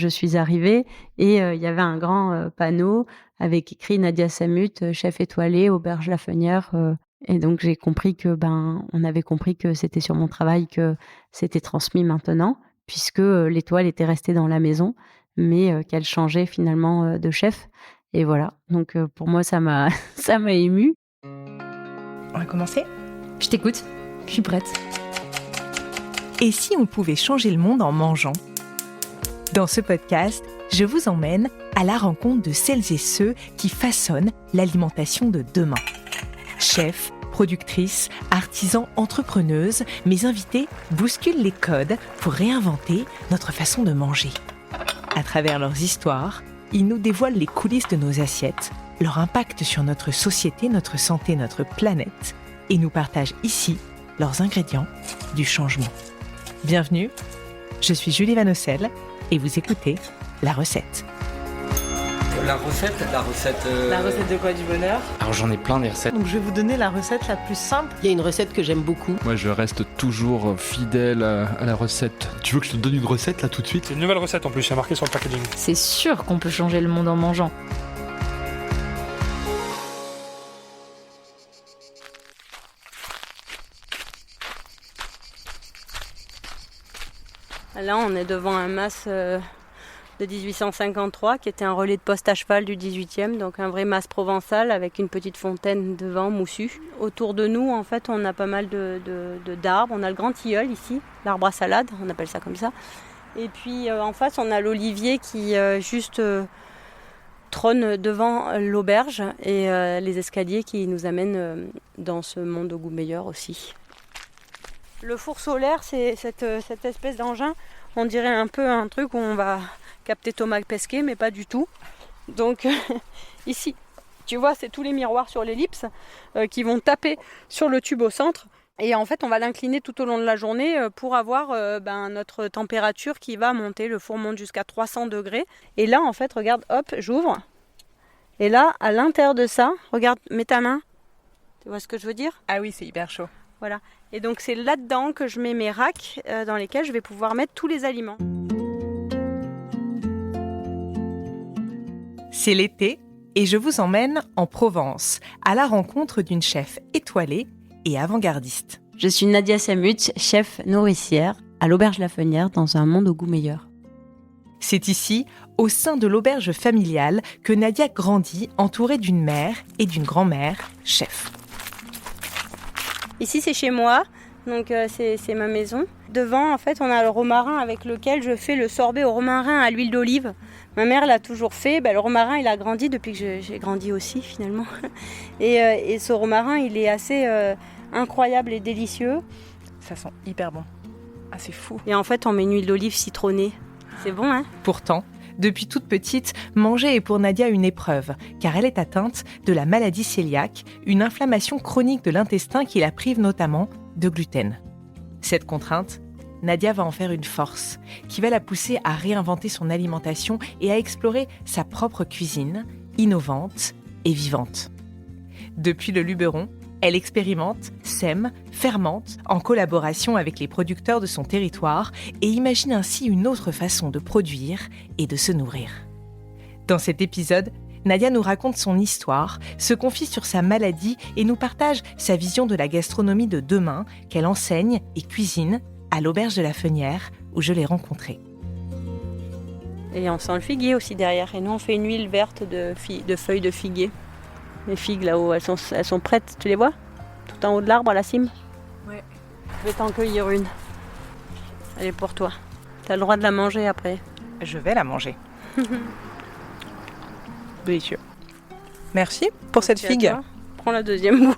Je suis arrivée et il y avait un grand, panneau avec écrit Nadia Samut, chef étoilée, auberge Lafenière, et donc j'ai compris que, on avait compris que c'était sur mon travail que c'était transmis maintenant puisque, l'étoile était restée dans la maison, mais qu'elle changeait finalement, de chef et voilà. Donc pour moi ça m'a ça m'a émue. On va commencer ? Je t'écoute, je suis prête. Et si on pouvait changer le monde en mangeant ? Dans ce podcast, je vous emmène à la rencontre de celles et ceux qui façonnent l'alimentation de demain. Chefs, productrices, artisans, entrepreneuses, mes invités bousculent les codes pour réinventer notre façon de manger. À travers leurs histoires, ils nous dévoilent les coulisses de nos assiettes, leur impact sur notre société, notre santé, notre planète, et nous partagent ici leurs ingrédients du changement. Bienvenue, je suis Julie Vanocelle et vous écoutez La Recette. La recette La recette de quoi, du bonheur? Alors j'en ai plein des recettes. Donc je vais vous donner la recette la plus simple. Il y a une recette que j'aime beaucoup. Moi je reste toujours fidèle à la recette. Tu veux que je te donne une recette là tout de suite ? C'est une nouvelle recette en plus, il y a marqué sur le packaging. C'est sûr qu'on peut changer le monde en mangeant. Là, on est devant un mas de 1853 qui était un relais de poste à cheval du 18e, donc un vrai mas provençal avec une petite fontaine devant moussue. Autour de nous, en fait, on a pas mal d'arbres. On a le grand tilleul ici, l'arbre à salade, on appelle ça comme ça. Et puis en face, on a l'olivier qui juste trône devant l'auberge et les escaliers qui nous amènent dans ce monde au goût meilleur aussi. Le four solaire, c'est cette espèce d'engin, on dirait un peu un truc où on va capter Thomas Pesquet, mais pas du tout. Donc ici, tu vois, c'est tous les miroirs sur l'ellipse qui vont taper sur le tube au centre. Et en fait, on va l'incliner tout au long de la journée pour avoir notre température qui va monter. Le four monte jusqu'à 300 degrés. Et là, en fait, regarde, hop, j'ouvre. Et là, à l'intérieur de ça, regarde, mets ta main. Tu vois ce que je veux dire ? Ah oui, c'est hyper chaud. Voilà. Et donc c'est là-dedans que je mets mes racks dans lesquels je vais pouvoir mettre tous les aliments. C'est l'été et je vous emmène en Provence, à la rencontre d'une chef étoilée et avant-gardiste. Je suis Nadia Samut, chef nourricière à l'auberge Lafenière dans un monde au goût meilleur. C'est ici, au sein de l'auberge familiale, que Nadia grandit entourée d'une mère et d'une grand-mère chef. Ici c'est chez moi, donc c'est ma maison. Devant en fait on a le romarin avec lequel je fais le sorbet au romarin à l'huile d'olive. Ma mère l'a toujours fait, le romarin il a grandi depuis que j'ai grandi aussi finalement. Et ce romarin il est assez incroyable et délicieux. Ça sent hyper bon. Ah c'est fou. Et en fait on met une huile d'olive citronnée. C'est bon hein ? Pourtant, depuis toute petite, manger est pour Nadia une épreuve, car elle est atteinte de la maladie cœliaque, une inflammation chronique de l'intestin qui la prive notamment de gluten. Cette contrainte, Nadia va en faire une force, qui va la pousser à réinventer son alimentation et à explorer sa propre cuisine, innovante et vivante. Depuis le Luberon, elle expérimente, sème, fermente en collaboration avec les producteurs de son territoire et imagine ainsi une autre façon de produire et de se nourrir. Dans cet épisode, Nadia nous raconte son histoire, se confie sur sa maladie et nous partage sa vision de la gastronomie de demain qu'elle enseigne et cuisine à l'auberge de Lafenière où je l'ai rencontrée. Et on sent le figuier aussi derrière. Et nous on fait une huile verte de feuilles de figuier. Les figues là-haut, elles sont prêtes, tu les vois ? Tout en haut de l'arbre à la cime ? Ouais. Je vais t'en cueillir une. Elle est pour toi. T'as le droit de la manger après. Je vais la manger. Délicieux. Merci pour cette figue. Prends la deuxième bout.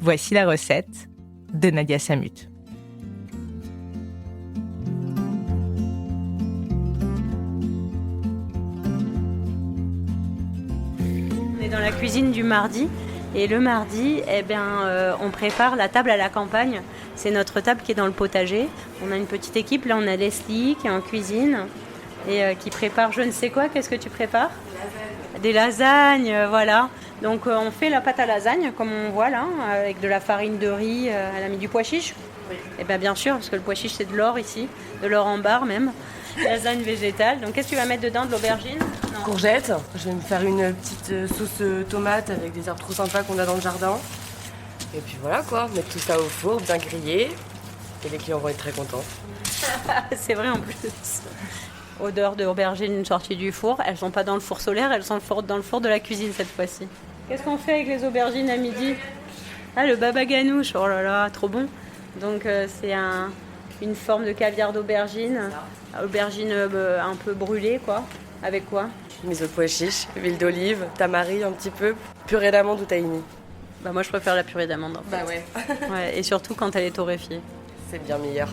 Voici la recette de Nadia Samut. Dans la cuisine du mardi et le mardi on prépare la table à la campagne. C'est notre table qui est dans le potager. On a une petite équipe, là on a Leslie qui est en cuisine et qui prépare je ne sais quoi. Qu'est-ce que tu prépares ? Des lasagnes, voilà. Donc on fait la pâte à lasagne comme on voit là, avec de la farine de riz, elle a mis du pois chiche. Oui. Et bien sûr, parce que le pois chiche c'est de l'or ici, de l'or en barre même. Lasagne végétale. Donc qu'est-ce que tu vas mettre dedans? De l'aubergine? Non. Courgettes. Je vais me faire une petite sauce tomate avec des herbes trop sympas qu'on a dans le jardin. Et puis voilà quoi, mettre tout ça au four, bien grillé. Et les clients vont être très contents. C'est vrai en plus. Odeur d'aubergine sortie du four. Elles sont pas dans le four solaire, elles sont dans le four de la cuisine cette fois-ci. Qu'est-ce qu'on fait avec les aubergines à midi? Ah, le baba ganoush, oh là là, trop bon. Donc c'est une forme de caviar d'aubergine. Aubergine un peu brûlée quoi. Avec quoi? Mise au pois chiche, huile d'olive, tamari un petit peu, purée d'amande ou tahini. Bah moi je préfère la purée d'amande. Bah ouais. Ouais, et surtout quand elle est torréfiée. C'est bien meilleur.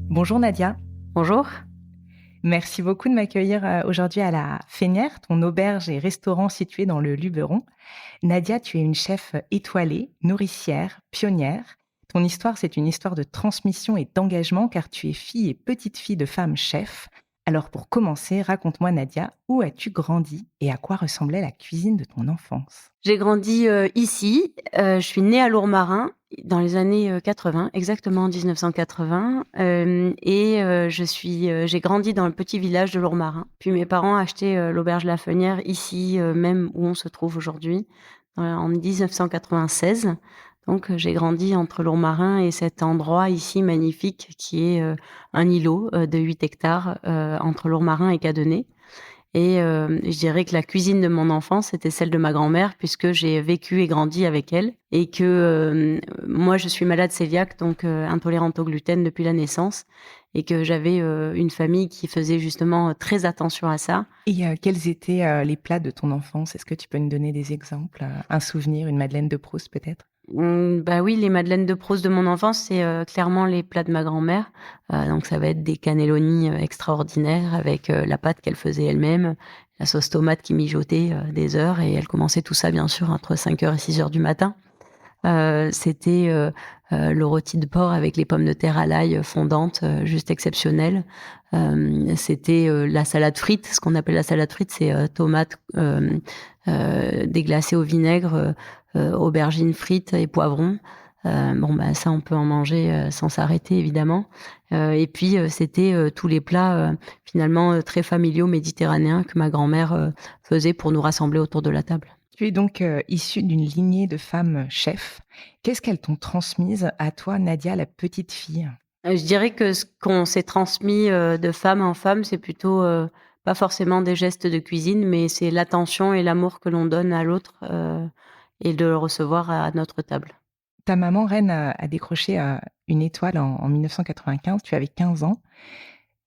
Bonjour Nadia. Bonjour. Merci beaucoup de m'accueillir aujourd'hui à la Fénière, ton auberge et restaurant situé dans le Luberon. Nadia, tu es une chef étoilée, nourricière, pionnière. Ton histoire, c'est une histoire de transmission et d'engagement car tu es fille et petite-fille de femmes chefs. Alors pour commencer, raconte-moi Nadia, où as-tu grandi et à quoi ressemblait la cuisine de ton enfance? J'ai grandi ici. Je suis née à Lourmarin dans les années 80, exactement en 1980. J'ai grandi dans le petit village de Lourmarin. Puis mes parents achetaient l'auberge La Fenière ici, même où on se trouve aujourd'hui, en 1996. Donc j'ai grandi entre Lourmarin et cet endroit ici magnifique qui est un îlot de 8 hectares entre Lourmarin et Cadenet. Et je dirais que la cuisine de mon enfance, c'était celle de ma grand-mère, puisque j'ai vécu et grandi avec elle. Et que moi, je suis malade cœliaque, donc intolérante au gluten depuis la naissance. Et que j'avais une famille qui faisait justement très attention à ça. Et quels étaient les plats de ton enfance? Est-ce que tu peux nous donner des exemples? Un souvenir, une madeleine de Proust peut-être? Bah oui, les madeleines de Proust de mon enfance, c'est clairement les plats de ma grand-mère. Donc ça va être des cannelloni extraordinaires avec la pâte qu'elle faisait elle-même, la sauce tomate qui mijotait des heures, et elle commençait tout ça bien sûr entre 5h et 6h du matin. C'était le rôti de porc avec les pommes de terre à l'ail fondantes, juste exceptionnel. C'était la salade frite. Ce qu'on appelle la salade frite, c'est tomates déglacées au vinaigre, aubergines frites et poivrons. Ça on peut en manger sans s'arrêter évidemment. Et puis c'était tous les plats finalement très familiaux méditerranéens que ma grand-mère faisait pour nous rassembler autour de la table. Tu es donc issue d'une lignée de femmes chefs. Qu'est-ce qu'elles t'ont transmise à toi, Nadia, la petite fille? Je dirais que ce qu'on s'est transmis de femme en femme, c'est plutôt pas forcément des gestes de cuisine, mais c'est l'attention et l'amour que l'on donne à l'autre et de le recevoir à notre table. Ta maman, Reine, a décroché une étoile en 1995. Tu avais 15 ans.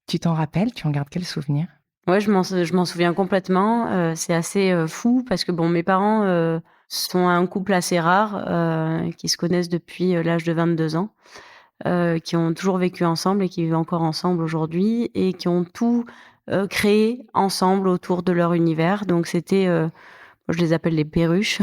Tu t'en rappelles? Tu en gardes quel souvenir? Ouais, je m'en souviens complètement. C'est assez fou parce que mes parents sont un couple assez rare qui se connaissent depuis l'âge de 22 ans, qui ont toujours vécu ensemble et qui vivent encore ensemble aujourd'hui et qui ont tout créé ensemble autour de leur univers. Donc c'était, moi je les appelle les perruches.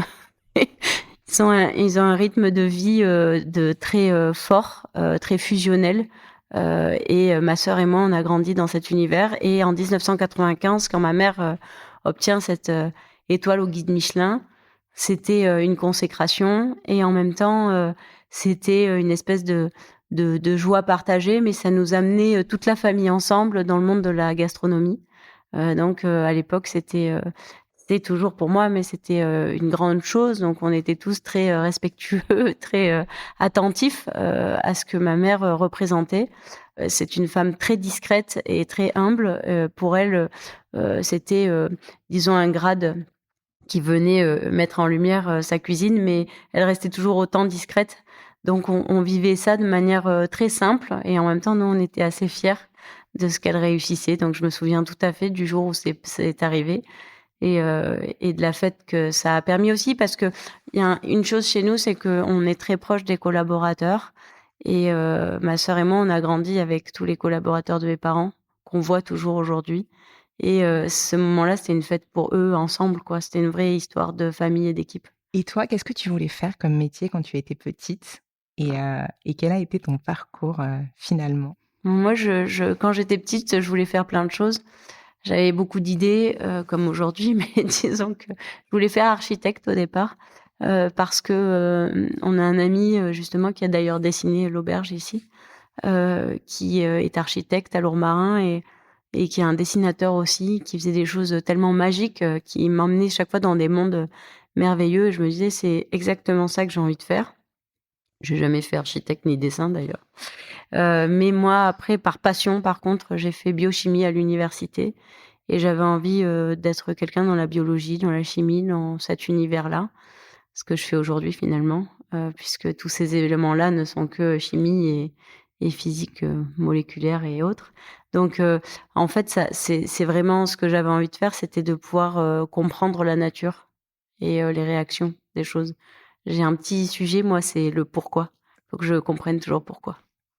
Ils ont un rythme de vie de très fort, très fusionnel. Et ma sœur et moi, on a grandi dans cet univers. Et en 1995, quand ma mère obtient cette étoile au guide Michelin, c'était une consécration. Et en même temps, c'était une espèce de joie partagée. Mais ça nous amenait toute la famille ensemble dans le monde de la gastronomie. Donc, à l'époque, c'était toujours pour moi, mais c'était une grande chose. Donc, on était tous très respectueux, très attentifs à ce que ma mère représentait. C'est une femme très discrète et très humble. Pour elle, c'était, disons, un grade qui venait mettre en lumière sa cuisine, mais elle restait toujours autant discrète. Donc, on vivait ça de manière très simple. Et en même temps, nous, on était assez fiers de ce qu'elle réussissait. Donc, je me souviens tout à fait du jour où c'est arrivé. Et de la fête que ça a permis aussi, parce que il y a une chose chez nous, c'est qu'on est très proche des collaborateurs. Et ma sœur et moi, on a grandi avec tous les collaborateurs de mes parents, qu'on voit toujours aujourd'hui. Et ce moment-là, c'était une fête pour eux ensemble, quoi. C'était une vraie histoire de famille et d'équipe. Et toi, qu'est-ce que tu voulais faire comme métier quand tu étais petite? Et quel a été ton parcours finalement? Moi, quand j'étais petite, je voulais faire plein de choses. J'avais beaucoup d'idées, comme aujourd'hui, mais disons que je voulais faire architecte au départ, parce que, on a un ami, justement, qui a d'ailleurs dessiné l'auberge ici, qui, est architecte à Lourmarin et qui est un dessinateur aussi, qui faisait des choses tellement magiques, qui m'emmenait chaque fois dans des mondes, merveilleux et je me disais: «C'est exactement ça que j'ai envie de faire». J'ai jamais fait architecte ni dessin d'ailleurs. Mais moi après par passion par contre, j'ai fait biochimie à l'université et j'avais envie, d'être quelqu'un dans la biologie, dans la chimie, dans cet univers-là. Ce que je fais aujourd'hui finalement, puisque tous ces éléments-là ne sont que chimie et physique, moléculaire et autres. Donc, en fait ça c'est vraiment ce que j'avais envie de faire, c'était de pouvoir, comprendre la nature et les réactions des choses. J'ai un petit sujet moi, c'est le pourquoi. Faut que je comprenne toujours pourquoi.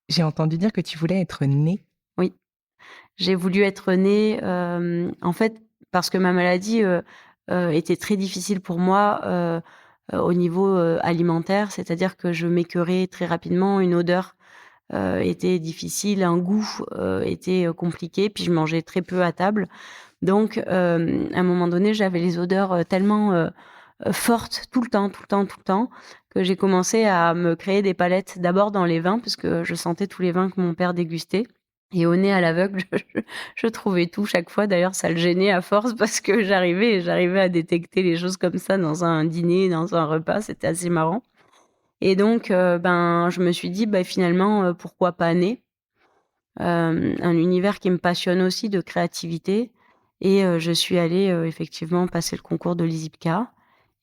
J'ai entendu dire que tu voulais être née. Oui. J'ai voulu être née, en fait, parce que ma maladie, était très difficile pour moi, au niveau, alimentaire. C'est-à-dire que je m'écœurais très rapidement, une odeur, était difficile, un goût, était, compliqué, puis je mangeais très peu à table. Donc, à un moment donné, j'avais les odeurs, tellement, fortes tout le temps, tout le temps, tout le temps, que j'ai commencé à me créer des palettes. D'abord dans les vins, parce que je sentais tous les vins que mon père dégustait et au nez à l'aveugle, je trouvais tout chaque fois. D'ailleurs, ça le gênait à force parce que j'arrivais à détecter les choses comme ça dans un dîner, dans un repas, c'était assez marrant et donc ben, je me suis dit: «Bah, finalement, pourquoi pas nez?» Un univers qui me passionne aussi de créativité et je suis allée, effectivement passer le concours de l'ISIPCA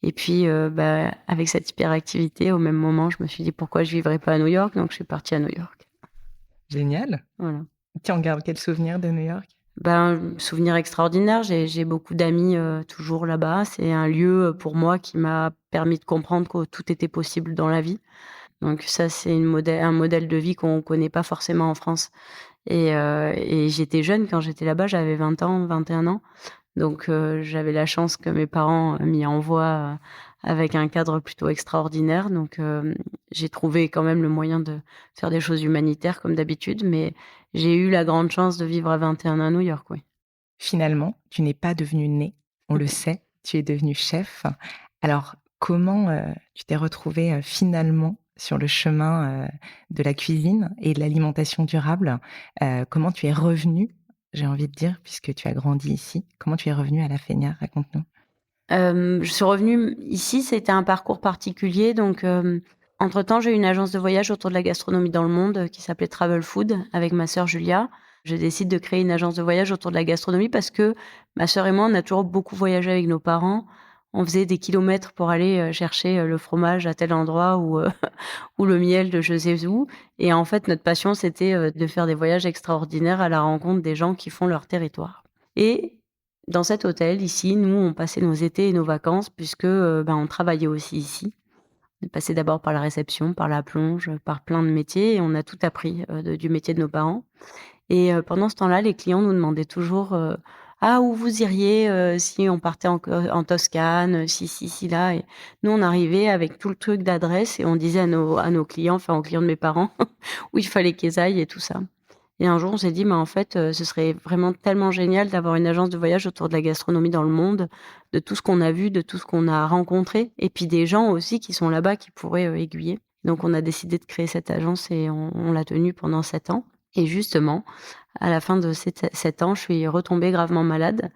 et puis, bah, avec cette hyperactivité, au même moment, je me suis dit: «Pourquoi je vivrais pas à New York?» Donc je suis partie à New York. Génial. Voilà. Tu en gardes quel souvenir de New York? Ben, souvenir extraordinaire, j'ai beaucoup d'amis, toujours là-bas. C'est un lieu, pour moi qui m'a permis de comprendre que tout était possible dans la vie. Donc ça, c'est un modèle de vie qu'on connaît pas forcément en France et j'étais jeune quand j'étais là-bas, j'avais 20 ans, 21 ans. Donc j'avais la chance que mes parents, m'y envoient, avec un cadre plutôt extraordinaire. Donc j'ai trouvé quand même le moyen de faire des choses humanitaires comme d'habitude, mais j'ai eu la grande chance de vivre à 21 à New York, oui. Finalement, tu n'es pas devenue née, on le sait, tu es devenue chef. Alors comment, tu t'es retrouvée, finalement sur le chemin, de la cuisine et de l'alimentation durable? Comment tu es revenue, j'ai envie de dire, puisque tu as grandi ici? Comment tu es revenue à La Fénière? Raconte-nous. Je suis revenue ici, c'était un parcours particulier donc entre-temps, j'ai eu une agence de voyage autour de la gastronomie dans le monde, qui s'appelait Travel Food avec ma sœur Julia. Je décide de créer une agence de voyage autour de la gastronomie parce que ma sœur et moi, on a toujours beaucoup voyagé avec nos parents. On faisait des kilomètres pour aller, chercher, le fromage à tel endroit ou, ou le miel de je sais où et en fait, notre passion, c'était, de faire des voyages extraordinaires à la rencontre des gens qui font leur territoire et dans cet hôtel ici, nous, on passait nos étés et nos vacances puisque, ben, on travaillait aussi ici. On est passé d'abord par la réception, par la plonge, par plein de métiers et on a tout appris, du métier de nos parents et pendant ce temps-là, les clients nous demandaient toujours, «Ah, où vous iriez, si on partait en Toscane, si, là?» et nous, on arrivait avec tout le truc d'adresse et on disait à nos clients, enfin aux clients de mes parents, où il fallait qu'ils aillent et tout ça. Et un jour, on s'est dit: «Mais en fait, ce serait vraiment tellement génial d'avoir une agence de voyage autour de la gastronomie dans le monde, de tout ce qu'on a vu, de tout ce qu'on a rencontré et puis des gens aussi qui sont là-bas qui pourraient, aiguiller». Donc on a décidé de créer cette agence et on l'a tenue pendant 7 ans et justement, à la fin de ces 7 ans, je suis retombée gravement malade.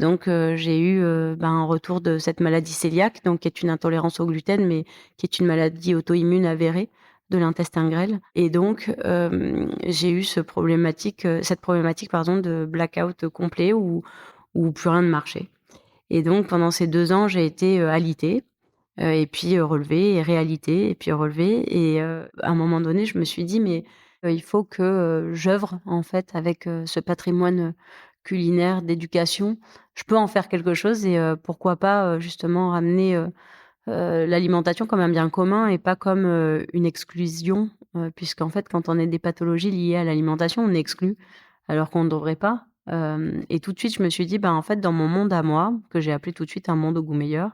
Donc j'ai eu, ben, un retour de cette maladie cœliaque, donc qui est une intolérance au gluten, mais qui est une maladie auto-immune avérée de l'intestin grêle et donc j'ai eu cette problématique pardon de blackout complet où plus rien ne marchait et donc pendant ces 2 ans, j'ai été, alitée, et puis, relevée et réalitée et puis relevée et à un moment donné, je me suis dit: «Mais, il faut que, j'œuvre en fait avec, ce patrimoine, culinaire, d'éducation. Je peux en faire quelque chose et pourquoi pas, justement ramener, l'alimentation comme un bien commun et pas comme, une exclusion, puisqu'en fait, quand on a des pathologies liées à l'alimentation, on exclut alors qu'on ne devrait pas. Et tout de suite, je me suis dit: «Ben, en fait, dans mon monde à moi», que j'ai appelé tout de suite «Un monde au goût meilleur»,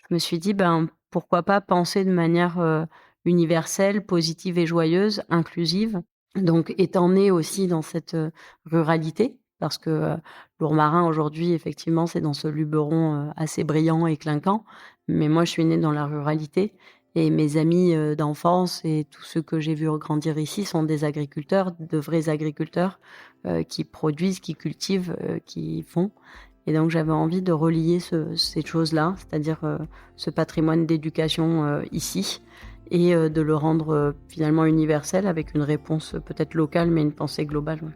je me suis dit: «Ben, pourquoi pas penser de manière, universelle, positive et joyeuse, inclusive?» Donc étant née aussi dans cette, ruralité, parce que l'ours marin aujourd'hui, effectivement, c'est dans ce luberon assez brillant et clinquant. Mais moi, je suis née dans la ruralité et mes amis d'enfance et tous ceux que j'ai vus grandir ici sont des agriculteurs, de vrais agriculteurs qui produisent, qui cultivent, qui font. Et donc, j'avais envie de relier ces choses-là, c'est-à-dire ce patrimoine d'éducation ici, et de le rendre finalement universel avec une réponse peut-être locale, mais une pensée globale. Ouais.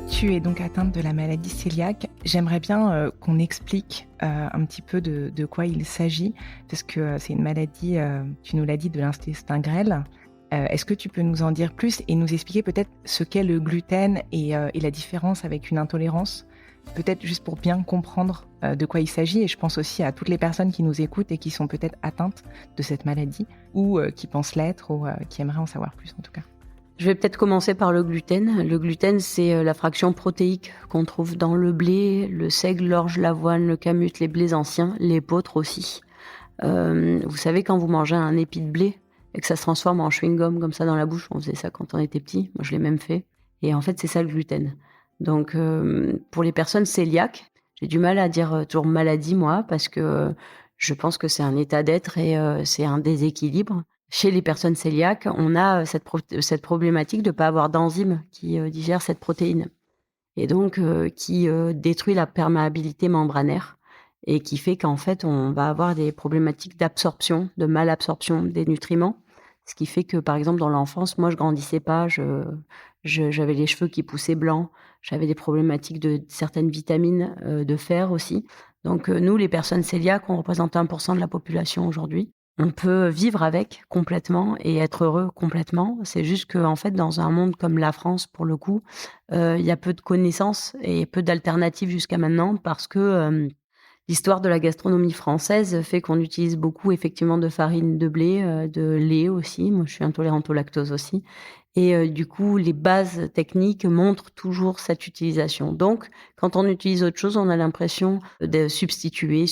Tu es donc atteinte de la maladie cœliaque. J'aimerais bien qu'on explique un petit peu de quoi il s'agit, parce que c'est une maladie, tu nous l'as dit, de l'intestin grêle. Est-ce que tu peux nous en dire plus et nous expliquer peut-être ce qu'est le gluten et la différence avec une intolérance? Peut-être juste pour bien comprendre de quoi il s'agit. Et je pense aussi à toutes les personnes qui nous écoutent et qui sont peut-être atteintes de cette maladie ou qui pensent l'être ou qui aimeraient en savoir plus en tout cas. Je vais peut-être commencer par le gluten. Le gluten, c'est la fraction protéique qu'on trouve dans le blé, le seigle, l'orge, l'avoine, le kamut, les blés anciens, l'épeautre aussi. Vous savez, quand vous mangez un épi de blé et que ça se transforme en chewing-gum comme ça dans la bouche, on faisait ça quand on était petit, moi je l'ai même fait. Et en fait, c'est ça le gluten. Donc, pour les personnes cœliaques, j'ai du mal à dire toujours maladie, moi, parce que je pense que c'est un état d'être et c'est un déséquilibre. Chez les personnes cœliaques, on a cette problématique de ne pas avoir d'enzyme qui digère cette protéine et donc qui détruit la perméabilité membranaire et qui fait qu'en fait, on va avoir des problématiques d'absorption, de malabsorption des nutriments. Ce qui fait que, par exemple, dans l'enfance, moi, je grandissais pas, j'avais les cheveux qui poussaient blancs, j'avais des problématiques de certaines vitamines, de fer aussi. Donc nous, les personnes cœliaques, on représente 1% de la population aujourd'hui. On peut vivre avec complètement et être heureux complètement. C'est juste qu'en fait, dans un monde comme la France, pour le coup, il y a peu de connaissances et peu d'alternatives jusqu'à maintenant parce que l'histoire de la gastronomie française fait qu'on utilise beaucoup effectivement de farine de blé, de lait aussi. Moi, je suis intolérante au lactose aussi. Et du coup, les bases techniques montrent toujours cette utilisation. Donc, quand on utilise autre chose, on a l'impression de substituer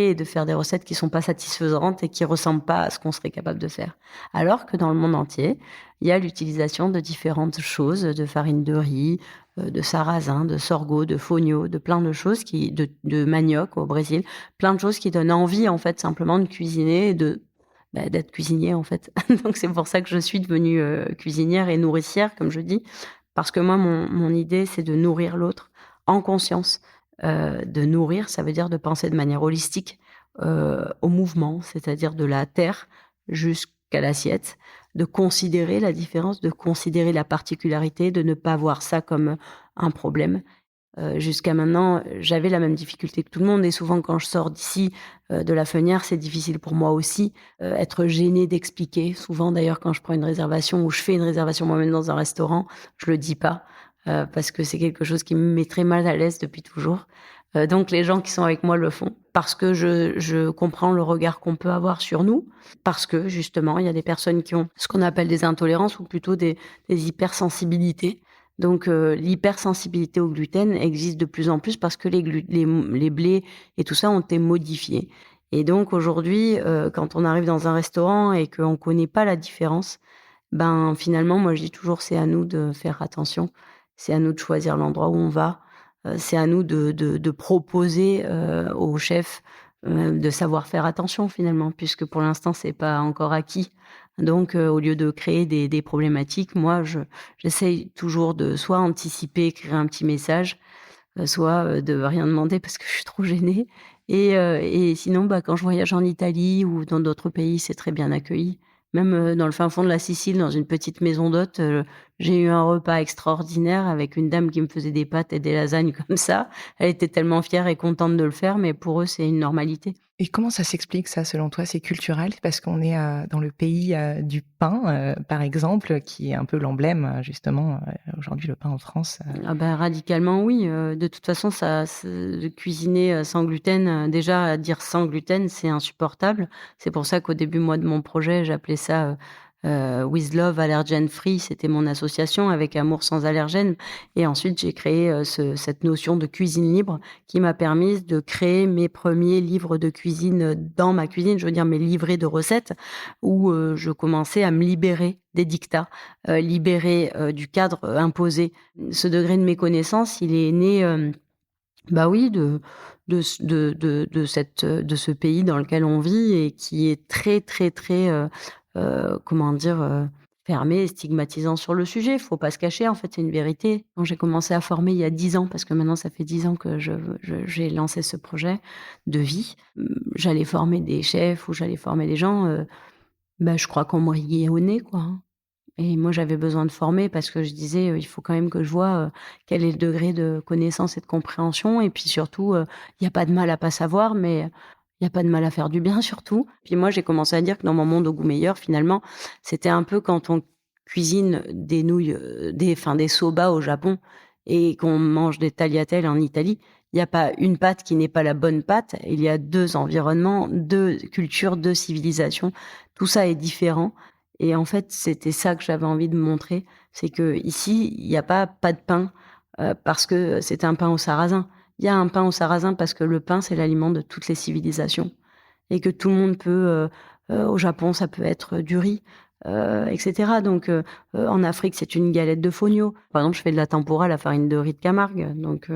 et de faire des recettes qui sont pas satisfaisantes et qui ressemblent pas à ce qu'on serait capable de faire. Alors que dans le monde entier, il y a l'utilisation de différentes choses, de farine de riz, de sarrasin, de sorgho, de fonio, de plein de choses de manioc au Brésil, plein de choses qui donnent envie en fait simplement de cuisiner et d'être cuisinier en fait. Donc c'est pour ça que je suis devenue cuisinière et nourricière, comme je dis, parce que moi, mon idée, c'est de nourrir l'autre en conscience. De nourrir, ça veut dire de penser de manière holistique au mouvement, c'est-à-dire de la terre jusqu'à l'assiette, de considérer la différence, de considérer la particularité, de ne pas voir ça comme un problème. Jusqu'à maintenant, j'avais la même difficulté que tout le monde et souvent quand je sors d'ici, de la Fenière, c'est difficile pour moi aussi, être gênée d'expliquer. Souvent d'ailleurs quand je prends une réservation ou je fais une réservation moi-même dans un restaurant, je le dis pas, parce que c'est quelque chose qui me met très mal à l'aise depuis toujours. Donc les gens qui sont avec moi le font parce que je comprends le regard qu'on peut avoir sur nous, parce que justement, il y a des personnes qui ont ce qu'on appelle des intolérances ou plutôt des hypersensibilités. Donc l'hypersensibilité au gluten existe de plus en plus parce que les blés et tout ça ont été modifiés. Et donc aujourd'hui, quand on arrive dans un restaurant et qu'on ne connaît pas la différence, ben finalement, moi je dis toujours, c'est à nous de faire attention, c'est à nous de choisir l'endroit où on va, c'est à nous de proposer au chef de savoir faire attention finalement, puisque pour l'instant, c'est pas encore acquis. Donc, au lieu de créer des problématiques, moi, j'essaye toujours de soit anticiper, écrire un petit message, soit de rien demander parce que je suis trop gênée. Et sinon, quand je voyage en Italie ou dans d'autres pays, c'est très bien accueilli. Même dans le fin fond de la Sicile, dans une petite maison d'hôtes, j'ai eu un repas extraordinaire avec une dame qui me faisait des pâtes et des lasagnes comme ça. Elle était tellement fière et contente de le faire, mais pour eux, c'est une normalité. Et comment ça s'explique ça, selon toi? C'est culturel parce qu'on est dans le pays du pain, par exemple, qui est un peu l'emblème, justement, aujourd'hui, le pain en France. Radicalement, oui. De toute façon, de cuisiner sans gluten, déjà, dire sans gluten, c'est insupportable. C'est pour ça qu'au début, moi, de mon projet, j'appelais ça With Love Allergen Free, c'était mon association avec Amour sans allergènes. Et ensuite, j'ai créé cette notion de cuisine libre qui m'a permis de créer mes premiers livres de cuisine dans ma cuisine, je veux dire mes livrets de recettes, où je commençais à me libérer des dictats, libérer du cadre imposé. Ce degré de méconnaissance, il est né, de ce pays dans lequel on vit et qui est très, très, très, fermé et stigmatisant sur le sujet. Il faut pas se cacher, en fait, c'est une vérité. Quand j'ai commencé à former il y a 10 ans, parce que maintenant ça fait 10 ans que j'ai lancé ce projet de vie, j'allais former des chefs ou j'allais former des gens, je crois qu'on me riait au nez, quoi, hein. Et moi, j'avais besoin de former parce que je disais, il faut quand même que je vois quel est le degré de connaissance et de compréhension. Et puis surtout, il y a pas de mal à pas savoir, mais il y a pas de mal à faire du bien surtout. Puis moi, j'ai commencé à dire que dans mon monde au goût meilleur, finalement, c'était un peu quand on cuisine des nouilles, des soba au Japon et qu'on mange des tagliatelles en Italie. Il n'y a pas une pâte qui n'est pas la bonne pâte. Il y a 2 environnements, 2 cultures, 2 civilisations. Tout ça est différent. Et en fait, c'était ça que j'avais envie de montrer. C'est que ici, il n'y a pas de pain parce que c'est un pain au sarrasin. Il y a un pain au sarrasin parce que le pain, c'est l'aliment de toutes les civilisations. Et que tout le monde peut, au Japon, ça peut être du riz, etc. Donc, en Afrique, c'est une galette de fonio. Par exemple, je fais de la tempura à la farine de riz de Camargue. Donc,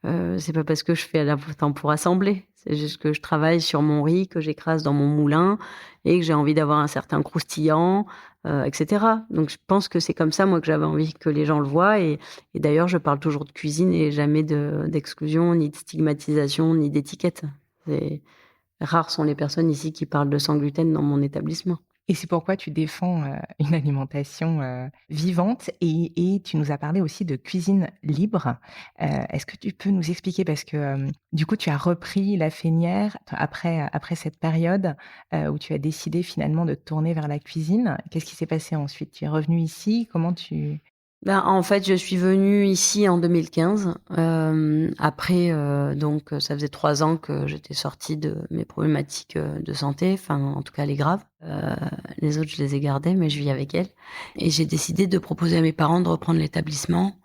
c'est pas parce que je fais la tempura assemblée. C'est juste que je travaille sur mon riz, que j'écrase dans mon moulin et que j'ai envie d'avoir un certain croustillant, etc. Donc, je pense que c'est comme ça, moi, que j'avais envie que les gens le voient. Et d'ailleurs, je parle toujours de cuisine et jamais d'exclusion, ni de stigmatisation, ni d'étiquette. Rares sont les personnes ici qui parlent de sans gluten dans mon établissement. Et c'est pourquoi tu défends une alimentation vivante et tu nous as parlé aussi de cuisine libre. Est-ce que tu peux nous expliquer, parce que du coup, tu as repris la Fénière après cette période où tu as décidé finalement de te tourner vers la cuisine. Qu'est-ce qui s'est passé ensuite? Tu es revenue ici? Comment tu... En fait, je suis venue ici en 2015. Après, donc, ça faisait 3 ans que j'étais sortie de mes problématiques de santé, enfin, en tout cas, les graves. Les autres, je les ai gardées, mais je vis avec elles. Et j'ai décidé de proposer à mes parents de reprendre l'établissement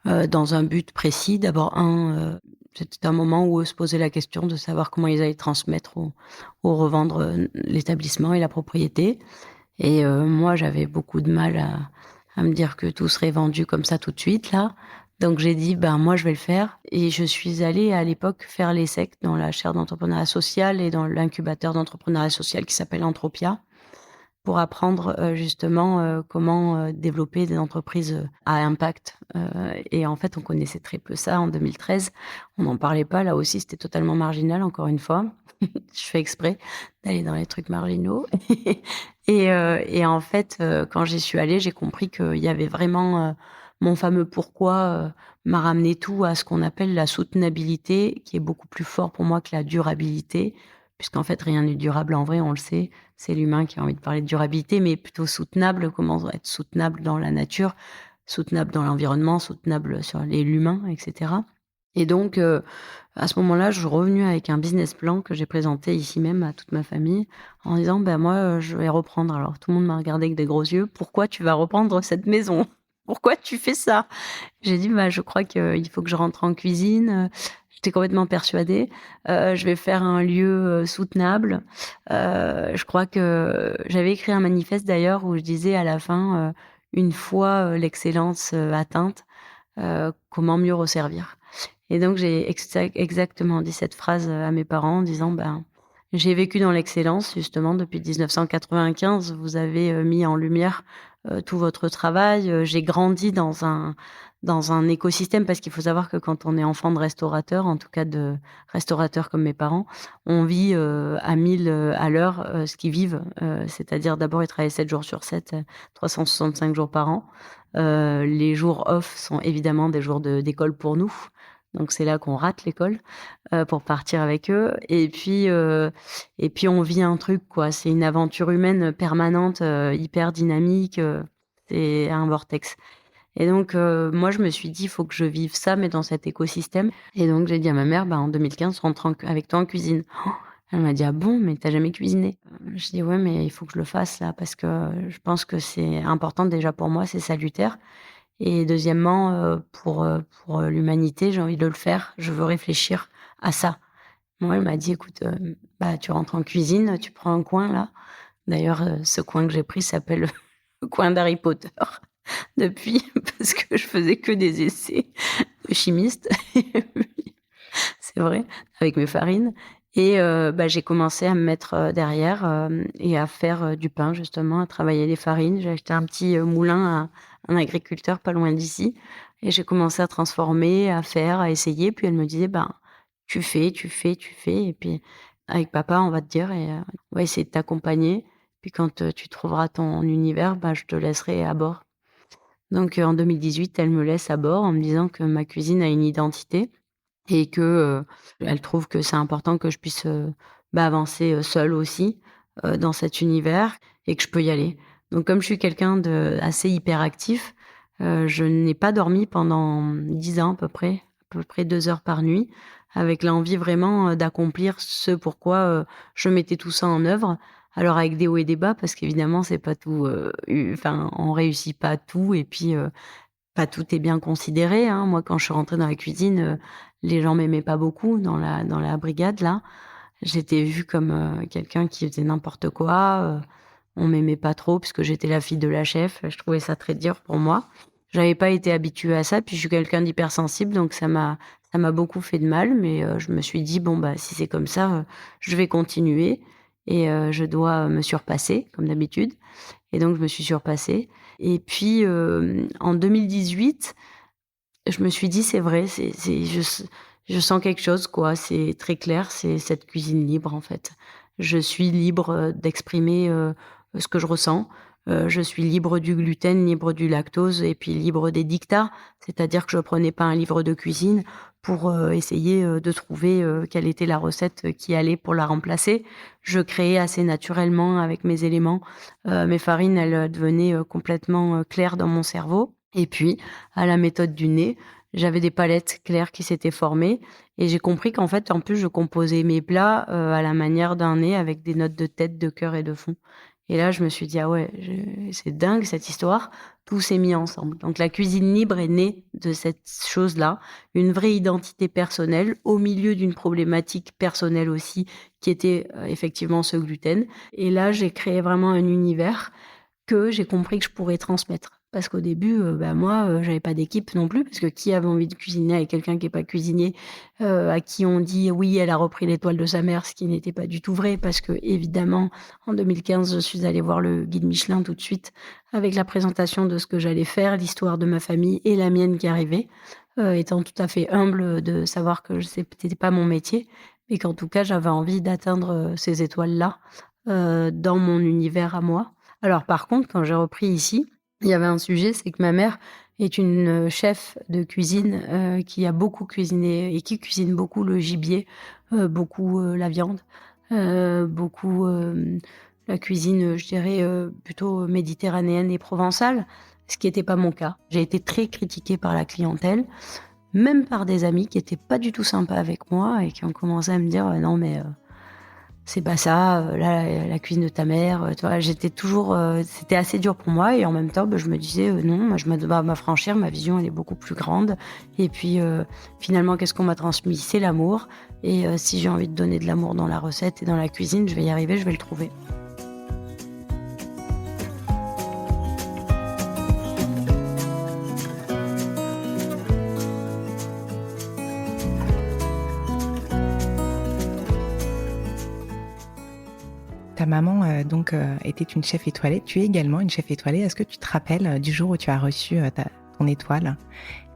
dans un but précis. D'abord, c'était un moment où eux se posaient la question de savoir comment ils allaient transmettre ou revendre l'établissement et la propriété. Et moi, j'avais beaucoup de mal à me dire que tout serait vendu comme ça tout de suite, là. Donc j'ai dit, moi je vais le faire. Et je suis allée à l'époque faire l'ESSEC dans la chaire d'entrepreneuriat social et dans l'incubateur d'entrepreneuriat social qui s'appelle Entropia, pour apprendre justement comment développer des entreprises à impact. Et en fait, on connaissait très peu ça en 2013. On n'en parlait pas. Là aussi, c'était totalement marginal, encore une fois. Je fais exprès d'aller dans les trucs marginaux. Et en fait, quand j'y suis allée, j'ai compris qu'il y avait vraiment mon fameux pourquoi m'a ramené tout à ce qu'on appelle la soutenabilité, qui est beaucoup plus fort pour moi que la durabilité, puisqu'en fait, rien n'est durable en vrai, on le sait. C'est l'humain qui a envie de parler de durabilité, mais plutôt soutenable. Comment être soutenable dans la nature, soutenable dans l'environnement, soutenable sur l'humain, etc. Et donc, à ce moment-là, je suis revenue avec un business plan que j'ai présenté ici même à toute ma famille en disant, moi, je vais reprendre. Alors, tout le monde m'a regardé avec des gros yeux. Pourquoi tu vas reprendre cette maison? Pourquoi tu fais ça? J'ai dit, je crois qu'il faut que je rentre en cuisine. J'étais complètement persuadée. Je vais faire un lieu soutenable. Je crois que j'avais écrit un manifeste d'ailleurs où je disais à la fin, une fois l'excellence atteinte, comment mieux resservir? Et donc, j'ai exactement dit cette phrase à mes parents en disant, j'ai vécu dans l'excellence, justement, depuis 1995. Vous avez mis en lumière tout votre travail. J'ai grandi dans un écosystème, parce qu'il faut savoir que quand on est enfant de restaurateur, en tout cas de restaurateur comme mes parents, on vit à 1000 à l'heure ce qu'ils vivent. C'est-à-dire, d'abord, ils travaillent 7 jours sur 7, 365 jours par an. Les jours off sont évidemment des jours d'école pour nous. Donc, c'est là qu'on rate l'école pour partir avec eux. Et puis, on vit un truc, quoi. C'est une aventure humaine permanente, hyper dynamique. C'est un vortex. Et donc, moi, je me suis dit, il faut que je vive ça, mais dans cet écosystème. Et donc, j'ai dit à ma mère, en 2015, je rentre avec toi en cuisine. Elle m'a dit: «Ah bon, mais t'as jamais cuisiné?» Je dis: «Ouais, mais il faut que je le fasse là parce que je pense que c'est important déjà pour moi, c'est salutaire et deuxièmement, pour l'humanité, j'ai envie de le faire. Je veux réfléchir à ça». Moi, elle m'a dit: «Écoute, bah, tu rentres en cuisine, tu prends un coin là». D'ailleurs, ce coin que j'ai pris s'appelle le coin d'Harry Potter depuis parce que je faisais que des essais de chimiste. C'est vrai, avec mes farines et bah, j'ai commencé à me mettre, derrière, et à faire, du pain justement, à travailler les farines. J'ai acheté un petit, moulin à un agriculteur pas loin d'ici et j'ai commencé à transformer, à faire, à essayer. Puis elle me disait: «Ben, tu fais, tu fais, tu fais et puis avec papa, on va te dire et on va essayer de t'accompagner. Puis quand, tu trouveras ton univers, bah, je te laisserai à bord». Donc en 2018, elle me laisse à bord en me disant que ma cuisine a une identité et que, elle trouve que c'est important que je puisse, bah, avancer, seule aussi, dans cet univers et que je peux y aller. Donc comme je suis quelqu'un d'assez hyperactif, je n'ai pas dormi pendant 10 ans à peu près 2 heures par nuit, avec l'envie vraiment, d'accomplir ce pourquoi, je mettais tout ça en œuvre. Alors avec des hauts et des bas parce qu'évidemment c'est pas tout, enfin on réussit pas tout et puis, pas tout est bien considéré, hein. Moi, quand je suis rentrée dans la cuisine, les gens m'aimaient pas beaucoup dans la brigade là. J'étais vue comme, quelqu'un qui faisait n'importe quoi, on m'aimait pas trop puisque j'étais la fille de la chef. Je trouvais ça très dur pour moi. J'avais pas été habituée à ça, puis je suis quelqu'un d'hypersensible donc ça m'a beaucoup fait de mal mais je me suis dit: «Bon, bah, si c'est comme ça, je vais continuer et je dois me surpasser comme d'habitude» et donc je me suis surpassée et puis, en 2018, je me suis dit: «C'est vrai, c'est je sens quelque chose quoi, c'est très clair, c'est cette cuisine libre en fait. Je suis libre, d'exprimer, ce que je ressens, je suis libre du gluten, libre du lactose et puis libre des dictats». C'est-à-dire que je prenais pas un livre de cuisine pour, essayer, de trouver, quelle était la recette qui allait pour la remplacer. Je créais assez naturellement avec mes éléments. Mes farines, elles, devenaient, complètement, claires dans mon cerveau et puis à la méthode du nez, j'avais des palettes claires qui s'étaient formées et j'ai compris qu'en fait, en plus, je composais mes plats, à la manière d'un nez avec des notes de tête, de cœur et de fond et là, je me suis dit: «Ah ouais, je c'est dingue cette histoire». Tout s'est mis ensemble. Donc la cuisine libre est née de cette chose-là, une vraie identité personnelle au milieu d'une problématique personnelle aussi qui était, effectivement ce gluten et là, j'ai créé vraiment un univers que j'ai compris que je pourrais transmettre. Parce qu'au début, bah, moi, j'avais pas d'équipe non plus, parce que qui avait envie de cuisiner avec quelqu'un qui est pas cuisinier, à qui on dit: «Oui, elle a repris l'étoile de sa mère», ce qui n'était pas du tout vrai parce qu'évidemment, en 2015, je suis allée voir le guide Michelin tout de suite avec la présentation de ce que j'allais faire, l'histoire de ma famille et la mienne qui arrivait, étant tout à fait humble, de savoir que c'était pas mon métier, mais qu'en tout cas, j'avais envie d'atteindre, ces étoiles-là, dans mon univers à moi. Alors par contre, quand j'ai repris ici, il y avait un sujet, c'est que ma mère est une, chef de cuisine, qui a beaucoup cuisiné et qui cuisine beaucoup le gibier, beaucoup, la viande, beaucoup, la cuisine, je dirais, plutôt méditerranéenne et provençale, ce qui était pas mon cas. J'ai été très critiquée par la clientèle, même par des amis qui étaient pas du tout sympas avec moi et qui ont commencé à me dire: «Non mais, c'est pas ça, là, la cuisine de ta mère, tu vois?» J'étais toujours, c'était assez dur pour moi et en même temps, bah, je me disais: «Non, moi je me dois m'affranchir, ma vision elle est beaucoup plus grande et puis, finalement qu'est-ce qu'on m'a transmis? C'est l'amour et si j'ai envie de donner de l'amour dans la recette et dans la cuisine, je vais y arriver, je vais le trouver». Ta maman, était une chef étoilée. Tu es également une chef étoilée. Est-ce que tu te rappelles, du jour où tu as reçu, ton étoile?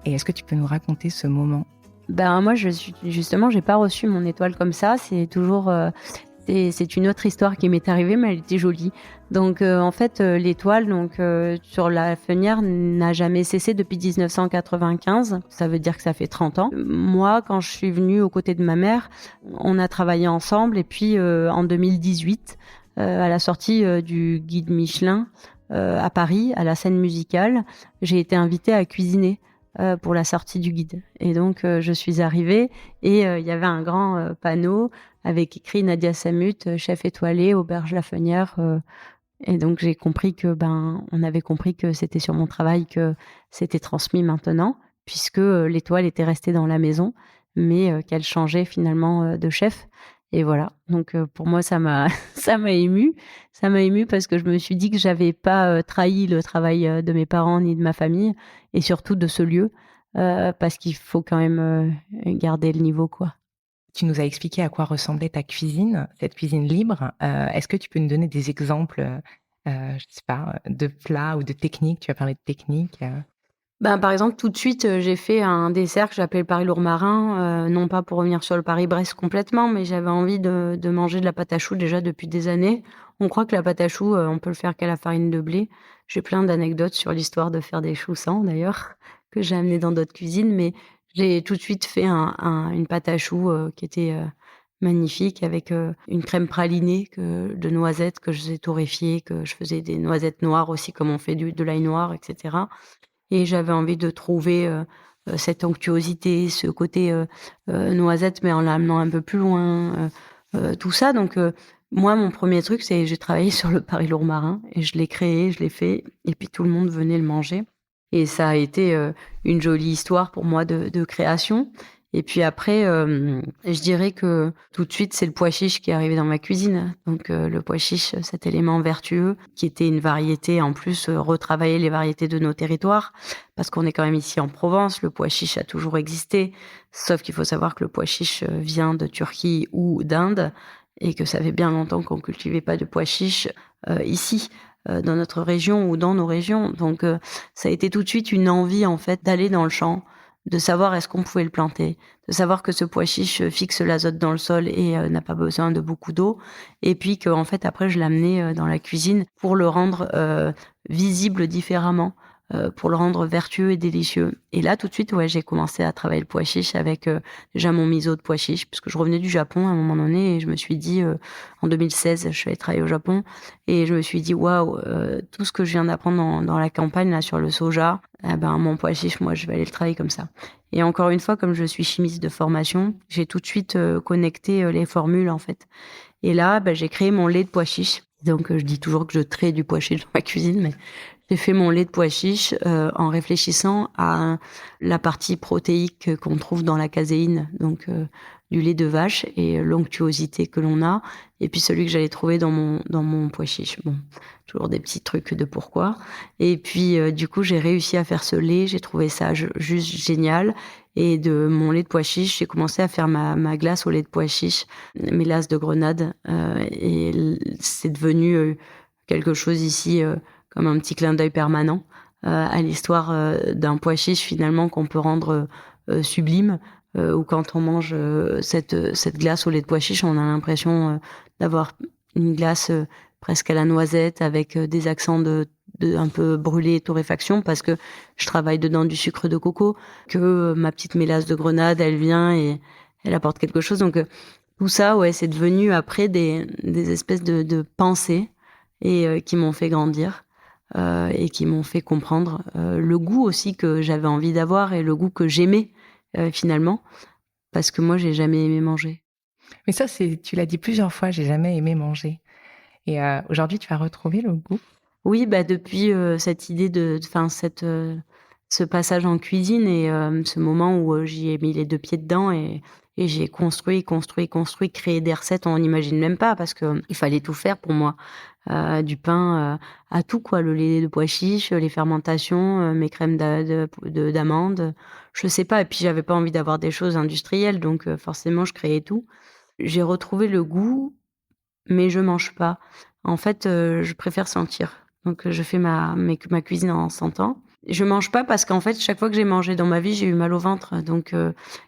Et est-ce que tu peux nous raconter ce moment? Ben, moi, j'ai pas reçu mon étoile comme ça. C'est toujours, c'est une autre histoire qui m'est arrivée, mais elle était jolie. Donc, en fait, l'étoile, sur la fenière n'a jamais cessé depuis 1995. Ça veut dire que ça fait 30 ans. Moi, quand je suis venue aux côtés de ma mère, on a travaillé ensemble et puis, en 2018, à la sortie, du guide Michelin, à Paris, à la scène musicale, j'ai été invitée à cuisiner. Pour la sortie du guide. Et donc, je suis arrivée et il y avait un grand panneau avec écrit Nadia Samut, chef étoilé, auberge La Fenière. Et donc j'ai compris que on avait compris que c'était sur mon travail que c'était transmis maintenant, puisque l'étoile était restée dans la maison, mais qu'elle changeait finalement de chef. Et voilà. Donc pour moi ça m'a ça m'a émue parce que je me suis dit que j'avais pas trahi le travail de mes parents ni de ma famille et surtout de ce lieu parce qu'il faut quand même garder le niveau quoi. Tu nous as expliqué à quoi ressemblait ta cuisine, cette cuisine libre. Est-ce que tu peux nous donner des exemples, je sais pas, de plats ou de techniques? Tu as parlé de techniques. Par exemple, tout de suite, j'ai fait un dessert que j'appelais le Paris lourd marin, non pas pour revenir sur le Paris-Brest complètement, mais j'avais envie de manger de la pâte à choux déjà depuis des années. On croit que la pâte à choux, on peut le faire qu'à la farine de blé. J'ai plein d'anecdotes sur l'histoire de faire des choux sans d'ailleurs, que j'ai amené dans d'autres cuisines, mais j'ai tout de suite fait une pâte à choux qui était magnifique avec une crème pralinée de noisettes que je faisais torréfier, que je faisais des noisettes noires aussi comme on fait de l'ail noir, etc. Et j'avais envie de trouver cette onctuosité, ce côté noisette, mais en l'amenant un peu plus loin, tout ça. Donc moi, mon premier truc, c'est j'ai travaillé sur le Paris lourd marin et je l'ai créé, je l'ai fait, et puis tout le monde venait le manger. Et ça a été une jolie histoire pour moi de création. Et puis après, je dirais que tout de suite, c'est le pois chiche qui est arrivé dans ma cuisine. Donc le pois chiche, cet élément vertueux, qui était une variété, en plus, retravailler les variétés de nos territoires, parce qu'on est quand même ici en Provence, le pois chiche a toujours existé, sauf qu'il faut savoir que le pois chiche vient de Turquie ou d'Inde, et que ça fait bien longtemps qu'on cultivait pas de pois chiche ici, dans notre région ou dans nos régions. Donc ça a été tout de suite une envie, en fait, d'aller dans le champ, de savoir est-ce qu'on pouvait le planter, de savoir que ce pois chiche fixe l'azote dans le sol et n'a pas besoin de beaucoup d'eau, et puis que en fait après je l'amenais dans la cuisine pour le rendre visible différemment, pour le rendre vertueux et délicieux. Et là tout de suite j'ai commencé à travailler le pois chiche avec déjà mon miso de pois chiche, puisque je revenais du Japon à un moment donné et je me suis dit en 2016 je suis allée travailler au Japon et je me suis dit waouh, tout ce que je viens d'apprendre dans la campagne là sur le soja, mon pois chiche, moi je vais aller le travailler comme ça. Et encore une fois, comme je suis chimiste de formation, j'ai tout de suite connecté les formules en fait. Et là j'ai créé mon lait de pois chiche. Donc je dis toujours que je trais du pois chiche dans ma cuisine, mais j'ai fait mon lait de pois chiche en réfléchissant à la partie protéique qu'on trouve dans la caséine, donc du lait de vache et l'onctuosité que l'on a, et puis celui que j'allais trouver dans mon pois chiche. Bon, toujours des petits trucs de pourquoi. Et puis du coup, j'ai réussi à faire ce lait, j'ai trouvé ça juste génial. Et de mon lait de pois chiche, j'ai commencé à faire ma glace au lait de pois chiche, mélasse de grenade, et c'est devenu quelque chose ici comme un petit clin d'œil permanent à l'histoire d'un pois chiche finalement qu'on peut rendre sublime, où quand on mange cette glace au lait de pois chiche, on a l'impression d'avoir une glace presque à la noisette avec des accents de un peu brûlé, torréfaction, parce que je travaille dedans du sucre de coco, que ma petite mélasse de grenade, elle vient et elle apporte quelque chose. Donc tout ça, c'est devenu après des espèces de pensées et qui m'ont fait grandir. Et qui m'ont fait comprendre le goût aussi que j'avais envie d'avoir et le goût que j'aimais finalement, parce que moi j'ai jamais aimé manger. Mais ça, tu l'as dit plusieurs fois, j'ai jamais aimé manger. Et aujourd'hui, tu as retrouvé le goût? Oui, depuis cette idée ce passage en cuisine et ce moment où j'y ai mis les deux pieds dedans et j'ai construit, créé des recettes, on n'imagine même pas, parce que il fallait tout faire pour moi. Du pain à tout quoi, le lait de pois chiche, les fermentations, mes crèmes d'amandes, je sais pas. Et puis j'avais pas envie d'avoir des choses industrielles, donc forcément je créais tout. J'ai retrouvé le goût, mais je mange pas. En fait, je préfère sentir. Donc je fais ma cuisine en sentant. Je mange pas parce qu'en fait, chaque fois que j'ai mangé dans ma vie, j'ai eu mal au ventre. Donc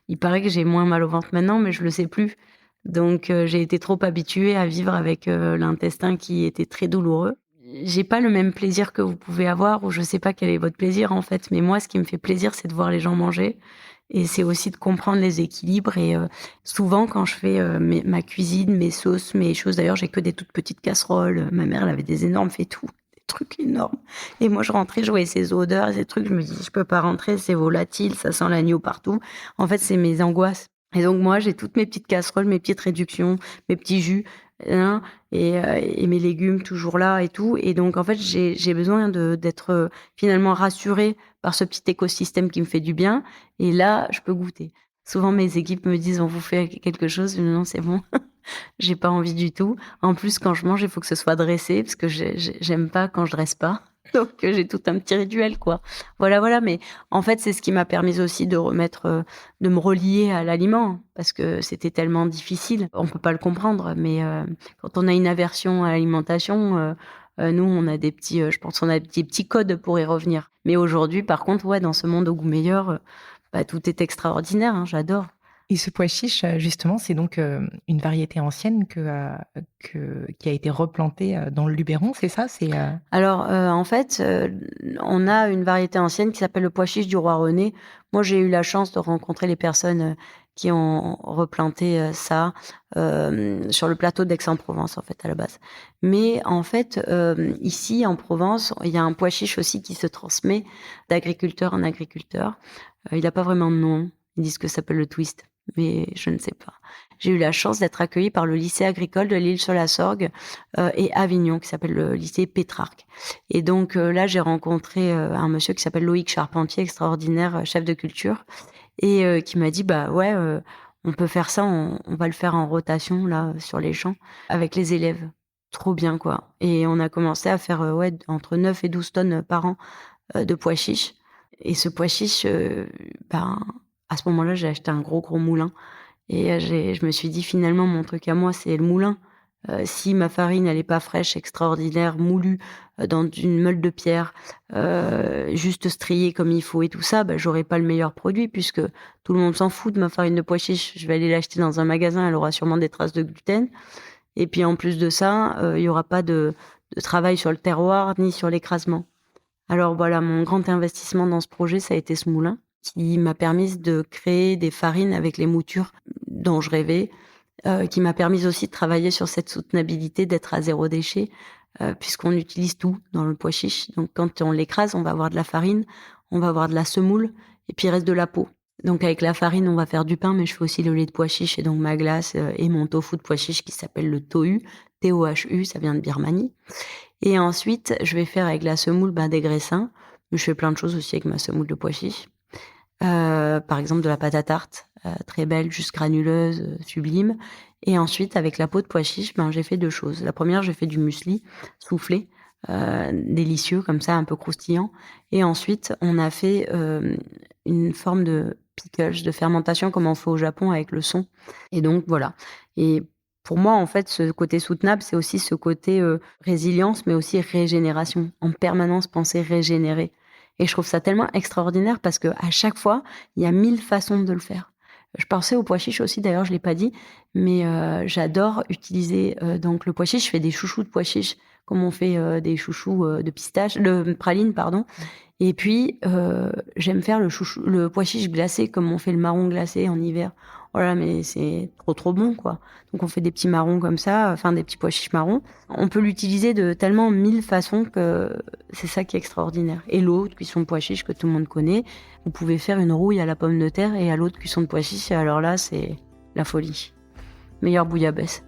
il paraît que j'ai moins mal au ventre maintenant, mais je le sais plus. Donc j'ai été trop habituée à vivre avec l'intestin qui était très douloureux. J'ai pas le même plaisir que vous pouvez avoir, ou je sais pas quel est votre plaisir en fait, mais moi ce qui me fait plaisir, c'est de voir les gens manger, et c'est aussi de comprendre les équilibres. Et souvent quand je fais ma cuisine, mes sauces, mes choses, d'ailleurs j'ai que des toutes petites casseroles, ma mère elle avait des énormes fait-tout, des trucs énormes, et moi je rentrais, je voyais ces odeurs, ces trucs, je me dis je peux pas rentrer, c'est volatile, ça sent l'agneau partout. En fait c'est mes angoisses. Et donc moi, j'ai toutes mes petites casseroles, mes petites réductions, mes petits jus, hein, et mes légumes toujours là et tout. Et donc en fait, j'ai besoin d'être finalement rassurée par ce petit écosystème qui me fait du bien. Et là, je peux goûter. Souvent, mes équipes me disent, on vous fait quelque chose? Je dis, non, c'est bon. J'ai pas envie du tout. En plus, quand je mange, il faut que ce soit dressé parce que j'aime pas quand je dresse pas. Donc, j'ai tout un petit rituel, quoi. Voilà. Mais en fait, c'est ce qui m'a permis aussi de de me relier à l'aliment parce que c'était tellement difficile. On peut pas le comprendre, mais quand on a une aversion à l'alimentation, nous, on a je pense qu'on a des petits codes pour y revenir. Mais aujourd'hui, par contre, ouais, dans ce monde au goût meilleur, tout est extraordinaire, hein, j'adore. Et ce pois chiche, justement, c'est donc une variété ancienne qui a été replantée dans le Luberon, c'est ça? Alors, en fait, on a une variété ancienne qui s'appelle le pois chiche du roi René. Moi, j'ai eu la chance de rencontrer les personnes qui ont replanté ça sur le plateau d'Aix-en-Provence, en fait, à la base. Mais en fait, ici, en Provence, il y a un pois chiche aussi qui se transmet d'agriculteur en agriculteur. Il n'a pas vraiment de nom. Ils disent que ça s'appelle le twist, mais je ne sais pas. J'ai eu la chance d'être accueillie par le lycée agricole de l'Île-sur-la-Sorgue et Avignon, qui s'appelle le lycée Pétrarque. Et donc là, j'ai rencontré un monsieur qui s'appelle Loïc Charpentier, extraordinaire chef de culture, et qui m'a dit, on peut faire ça, on va le faire en rotation, là, sur les champs, avec les élèves. Trop bien, quoi. Et on a commencé à faire entre 9 et 12 tonnes par an de pois chiches. Et ce pois chiche, à ce moment-là, j'ai acheté un gros moulin. Et je me suis dit, finalement, mon truc à moi, c'est le moulin. Si ma farine, elle est pas fraîche, extraordinaire, moulue, dans une meule de pierre, juste striée comme il faut et tout ça, j'aurai pas le meilleur produit puisque tout le monde s'en fout de ma farine de pois chiche. Je vais aller l'acheter dans un magasin, elle aura sûrement des traces de gluten. Et puis, en plus de ça, il y aura pas de travail sur le terroir ni sur l'écrasement. Alors voilà, mon grand investissement dans ce projet, ça a été ce moulin qui m'a permis de créer des farines avec les moutures dont je rêvais, qui m'a permis aussi de travailler sur cette soutenabilité, d'être à zéro déchet, puisqu'on utilise tout dans le pois chiche. Donc quand on l'écrase, on va avoir de la farine, on va avoir de la semoule, et puis il reste de la peau. Donc avec la farine, on va faire du pain, mais je fais aussi le lait de pois chiche, et donc ma glace et mon tofu de pois chiche qui s'appelle le tohu, T-O-H-U, ça vient de Birmanie. Et ensuite, je vais faire avec la semoule des graissins. Je fais plein de choses aussi avec ma semoule de pois chiche. Par exemple, de la pâte à tarte, très belle, juste granuleuse, sublime. Et ensuite, avec la peau de pois chiche, j'ai fait 2 choses. La première, j'ai fait du muesli soufflé, délicieux, comme ça, un peu croustillant. Et ensuite, on a fait une forme de pickles, de fermentation, comme on fait au Japon avec le son. Et donc, voilà. Et pour moi, en fait, ce côté soutenable, c'est aussi ce côté résilience, mais aussi régénération. En permanence, penser régénérer. Et je trouve ça tellement extraordinaire parce que à chaque fois, il y a 1000 façons de le faire. Je pensais au pois chiche aussi, d'ailleurs, je l'ai pas dit, mais j'adore utiliser donc le pois chiche. Je fais des chouchous de pois chiche, comme on fait des chouchous de praline, pardon. Et puis j'aime faire le pois chiche glacé, comme on fait le marron glacé en hiver. Voilà, mais c'est trop bon, quoi. Donc on fait des petits marrons comme ça, enfin des petits pois chiches marrons. On peut l'utiliser de tellement 1000 façons que c'est ça qui est extraordinaire. Et l'eau de cuisson de pois chiche que tout le monde connaît, vous pouvez faire une rouille à la pomme de terre et à l'eau de cuisson de pois chiche. Et alors là, c'est la folie. Meilleure bouillabaisse.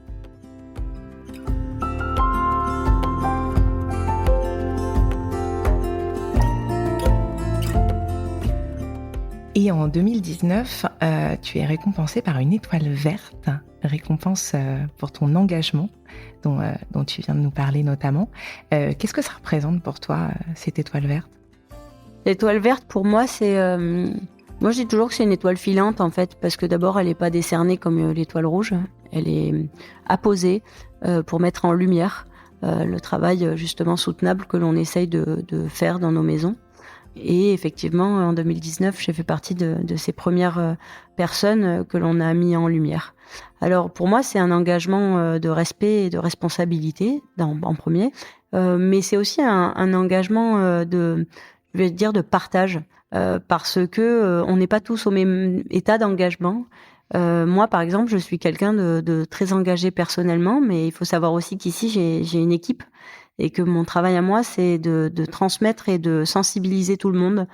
Et en 2019, tu es récompensée par une étoile verte, récompense pour ton engagement dont tu viens de nous parler notamment. Qu'est-ce que ça représente pour toi, cette étoile verte ? L'étoile verte, pour moi, c'est... Moi, je dis toujours que c'est une étoile filante, en fait, parce que d'abord, elle n'est pas décernée comme l'étoile rouge. Elle est apposée pour mettre en lumière le travail, justement, soutenable que l'on essaye de faire dans nos maisons. Et effectivement, en 2019, j'ai fait partie de ces premières personnes que l'on a mis en lumière. Alors, pour moi, c'est un engagement de respect et de responsabilité, en premier, mais c'est aussi un engagement de partage, parce que on n'est pas tous au même état d'engagement. Moi, par exemple, je suis quelqu'un de très engagé personnellement, mais il faut savoir aussi qu'ici, j'ai une équipe et que mon travail à moi, c'est de transmettre et de sensibiliser tout le monde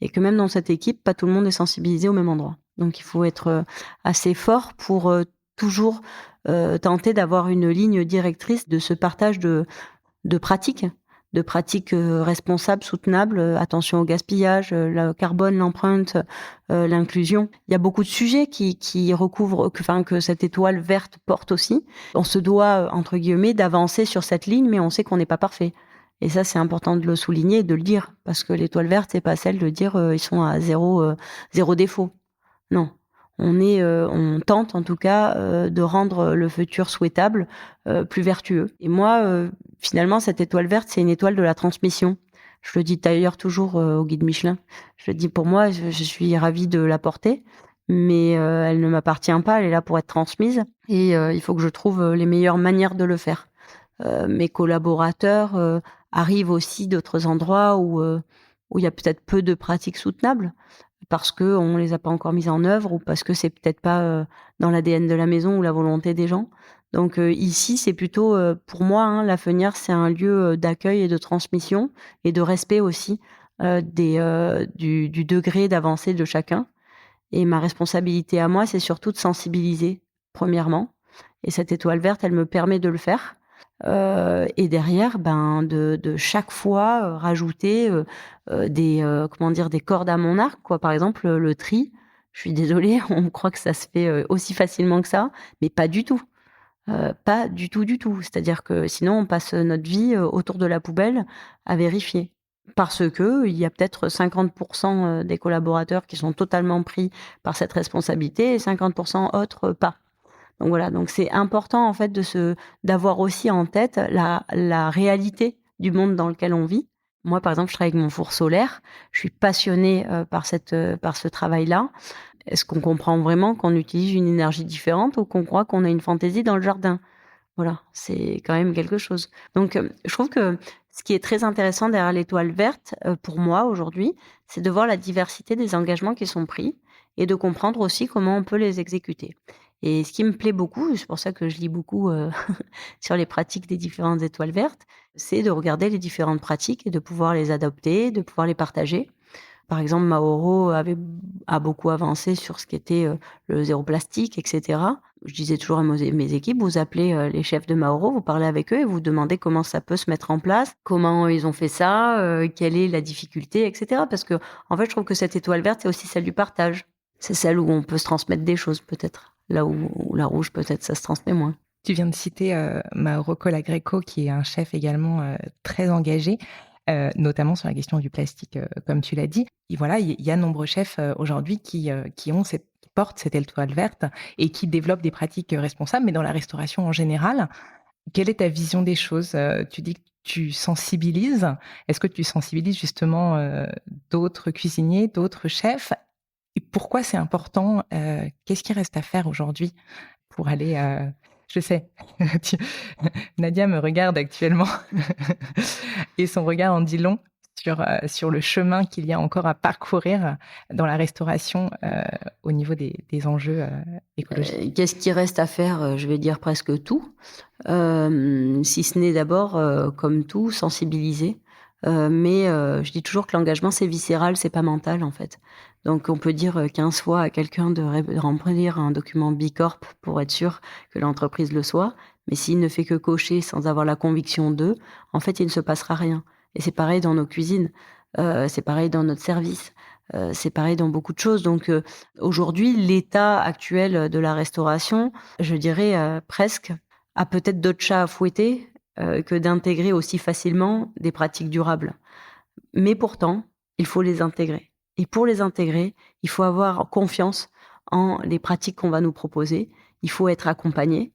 et que même dans cette équipe, pas tout le monde est sensibilisé au même endroit. Donc il faut être assez fort pour toujours tenter d'avoir une ligne directrice de ce partage de pratiques, responsables, soutenables, attention au gaspillage, le carbone, l'empreinte, l'inclusion. Il y a beaucoup de sujets qui recouvrent, que cette étoile verte porte aussi. On se doit, entre guillemets, d'avancer sur cette ligne, mais on sait qu'on n'est pas parfait. Et ça, c'est important de le souligner et de le dire, parce que l'étoile verte, c'est pas celle de dire ils sont à zéro défaut. Non. On tente en tout cas de rendre le futur souhaitable plus vertueux. Et moi, finalement, cette étoile verte, c'est une étoile de la transmission. Je le dis d'ailleurs toujours au guide Michelin. Je le dis pour moi, je suis ravie de la porter, mais elle ne m'appartient pas, elle est là pour être transmise. Et il faut que je trouve les meilleures manières de le faire. Mes collaborateurs arrivent aussi d'autres endroits où il y a peut-être peu de pratiques soutenables, parce qu'on ne les a pas encore mises en œuvre ou parce que c'est peut-être pas dans l'ADN de la maison ou la volonté des gens. Donc ici, c'est plutôt, pour moi, la Fenière, c'est un lieu d'accueil et de transmission et de respect aussi du degré d'avancée de chacun. Et ma responsabilité à moi, c'est surtout de sensibiliser, premièrement. Et cette étoile verte, elle me permet de le faire. Et derrière, de chaque fois rajouter des cordes à mon arc, quoi. Par exemple, le tri. Je suis désolée, on croit que ça se fait aussi facilement que ça, mais pas du tout. Pas du tout, du tout. C'est-à-dire que sinon, on passe notre vie autour de la poubelle à vérifier. Parce que il y a peut-être 50% des collaborateurs qui sont totalement pris par cette responsabilité et 50% autres pas. Donc voilà, donc c'est important en fait d'avoir aussi en tête la réalité du monde dans lequel on vit. Moi, par exemple, je travaille avec mon four solaire. Je suis passionnée par ce travail-là. Est-ce qu'on comprend vraiment qu'on utilise une énergie différente ou qu'on croit qu'on a une fantaisie dans le jardin? Voilà, c'est quand même quelque chose. Donc, je trouve que ce qui est très intéressant derrière l'étoile verte, pour moi aujourd'hui, c'est de voir la diversité des engagements qui sont pris et de comprendre aussi comment on peut les exécuter. Et ce qui me plaît beaucoup, c'est pour ça que je lis beaucoup sur les pratiques des différentes étoiles vertes, c'est de regarder les différentes pratiques et de pouvoir les adopter, de pouvoir les partager. Par exemple, Mauro a beaucoup avancé sur ce qui était le zéro plastique, etc. Je disais toujours à mes équipes, vous appelez les chefs de Mauro, vous parlez avec eux et vous demandez comment ça peut se mettre en place, comment ils ont fait ça, quelle est la difficulté, etc. Parce que, en fait, je trouve que cette étoile verte, c'est aussi celle du partage. C'est celle où on peut se transmettre des choses, peut-être. Là où la rouge, peut-être, ça se transmet moins. Tu viens de citer Mauro Colagreco, qui est un chef également très engagé, notamment sur la question du plastique, comme tu l'as dit. Et voilà, il y a de nombreux chefs aujourd'hui qui portent cette étoile verte et qui développent des pratiques responsables, mais dans la restauration en général. Quelle est ta vision des choses? Tu dis que tu sensibilises. Est-ce que tu sensibilises justement d'autres cuisiniers, d'autres chefs? Et pourquoi c'est important? Qu'est-ce qui reste à faire aujourd'hui pour aller... Je sais, Nadia me regarde actuellement et son regard en dit long sur le chemin qu'il y a encore à parcourir dans la restauration au niveau des enjeux écologiques. Qu'est-ce qui reste à faire? Je vais dire presque tout, si ce n'est d'abord, comme tout, sensibiliser. Mais je dis toujours que l'engagement, c'est viscéral, c'est pas mental en fait. Donc on peut dire 15 fois à quelqu'un de remplir un document Bicorp pour être sûr que l'entreprise le soit, mais s'il ne fait que cocher sans avoir la conviction d'eux, en fait il ne se passera rien. Et c'est pareil dans nos cuisines, c'est pareil dans notre service, c'est pareil dans beaucoup de choses. Donc aujourd'hui, l'état actuel de la restauration, je dirais presque, a peut-être d'autres chats à fouetter que d'intégrer aussi facilement des pratiques durables. Mais pourtant, il faut les intégrer. Et pour les intégrer, il faut avoir confiance en les pratiques qu'on va nous proposer. Il faut être accompagné.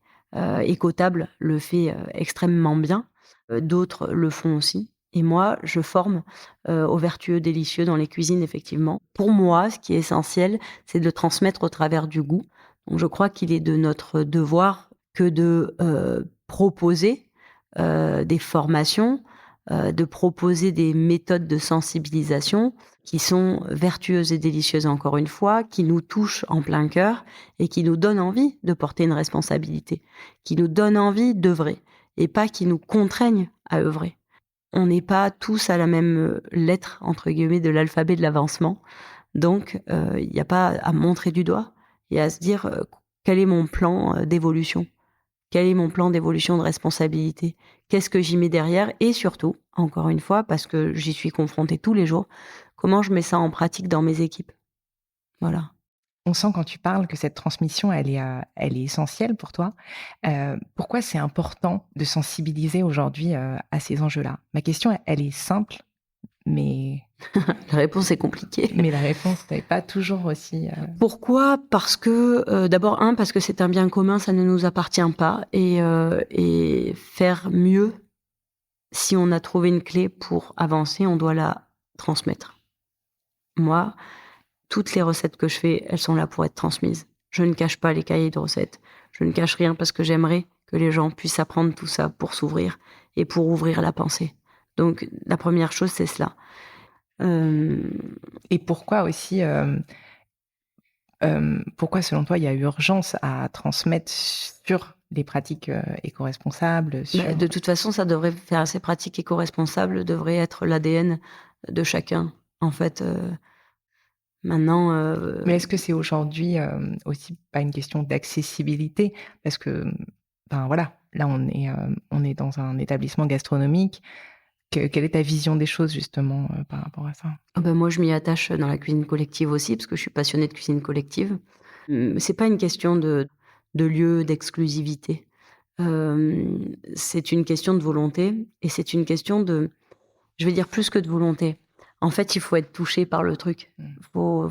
Écotable le fait extrêmement bien. D'autres le font aussi. Et moi, je forme aux vertueux délicieux dans les cuisines, effectivement. Pour moi, ce qui est essentiel, c'est de le transmettre au travers du goût. Donc, je crois qu'il est de notre devoir que de proposer des formations, de proposer des méthodes de sensibilisation qui sont vertueuses et délicieuses, encore une fois, qui nous touchent en plein cœur et qui nous donnent envie de porter une responsabilité, qui nous donnent envie d'œuvrer et pas qui nous contraignent à œuvrer. on n'est pas tous à la même lettre, entre guillemets, de l'alphabet de l'avancement. Donc, il n'y a pas à montrer du doigt et à se dire quel est mon plan d'évolution ? Quel est mon plan d'évolution de responsabilité ? Qu'est-ce que j'y mets derrière ? Et surtout, encore une fois, parce que j'y suis confrontée tous les jours, comment je mets ça en pratique dans mes équipes ? Voilà. On sent quand tu parles que cette transmission, elle est essentielle pour toi. Pourquoi c'est important de sensibiliser aujourd'hui à ces enjeux-là ? Ma question, elle est simple, mais... La réponse est compliquée. Mais la réponse n'est pas toujours aussi... Pourquoi ? Parce que, d'abord, parce que c'est un bien commun, ça ne nous appartient pas. Et faire mieux, si on a trouvé une clé pour avancer, on doit la transmettre. Moi, toutes les recettes que je fais, elles sont là pour être transmises. Je ne cache pas les cahiers de recettes. Je ne cache rien parce que j'aimerais que les gens puissent apprendre tout ça pour s'ouvrir et pour ouvrir la pensée. Donc, la première chose, c'est cela. Et pourquoi aussi, pourquoi selon toi il y a urgence à transmettre sur les pratiques éco-responsables De toute façon, ça devrait faire ces pratiques éco-responsables devrait être l'ADN de chacun. En fait, maintenant. Mais est-ce que c'est aujourd'hui aussi pas une question d'accessibilité ? Parce que, voilà, là on est dans un établissement gastronomique. Quelle est ta vision des choses, justement, par rapport à ça ? Moi, je m'y attache dans la cuisine collective aussi, parce que je suis passionnée de cuisine collective. C'est pas une question de lieu, d'exclusivité. C'est une question de volonté, et c'est une question de... Je vais dire plus que de volonté. En fait, il faut être touché par le truc.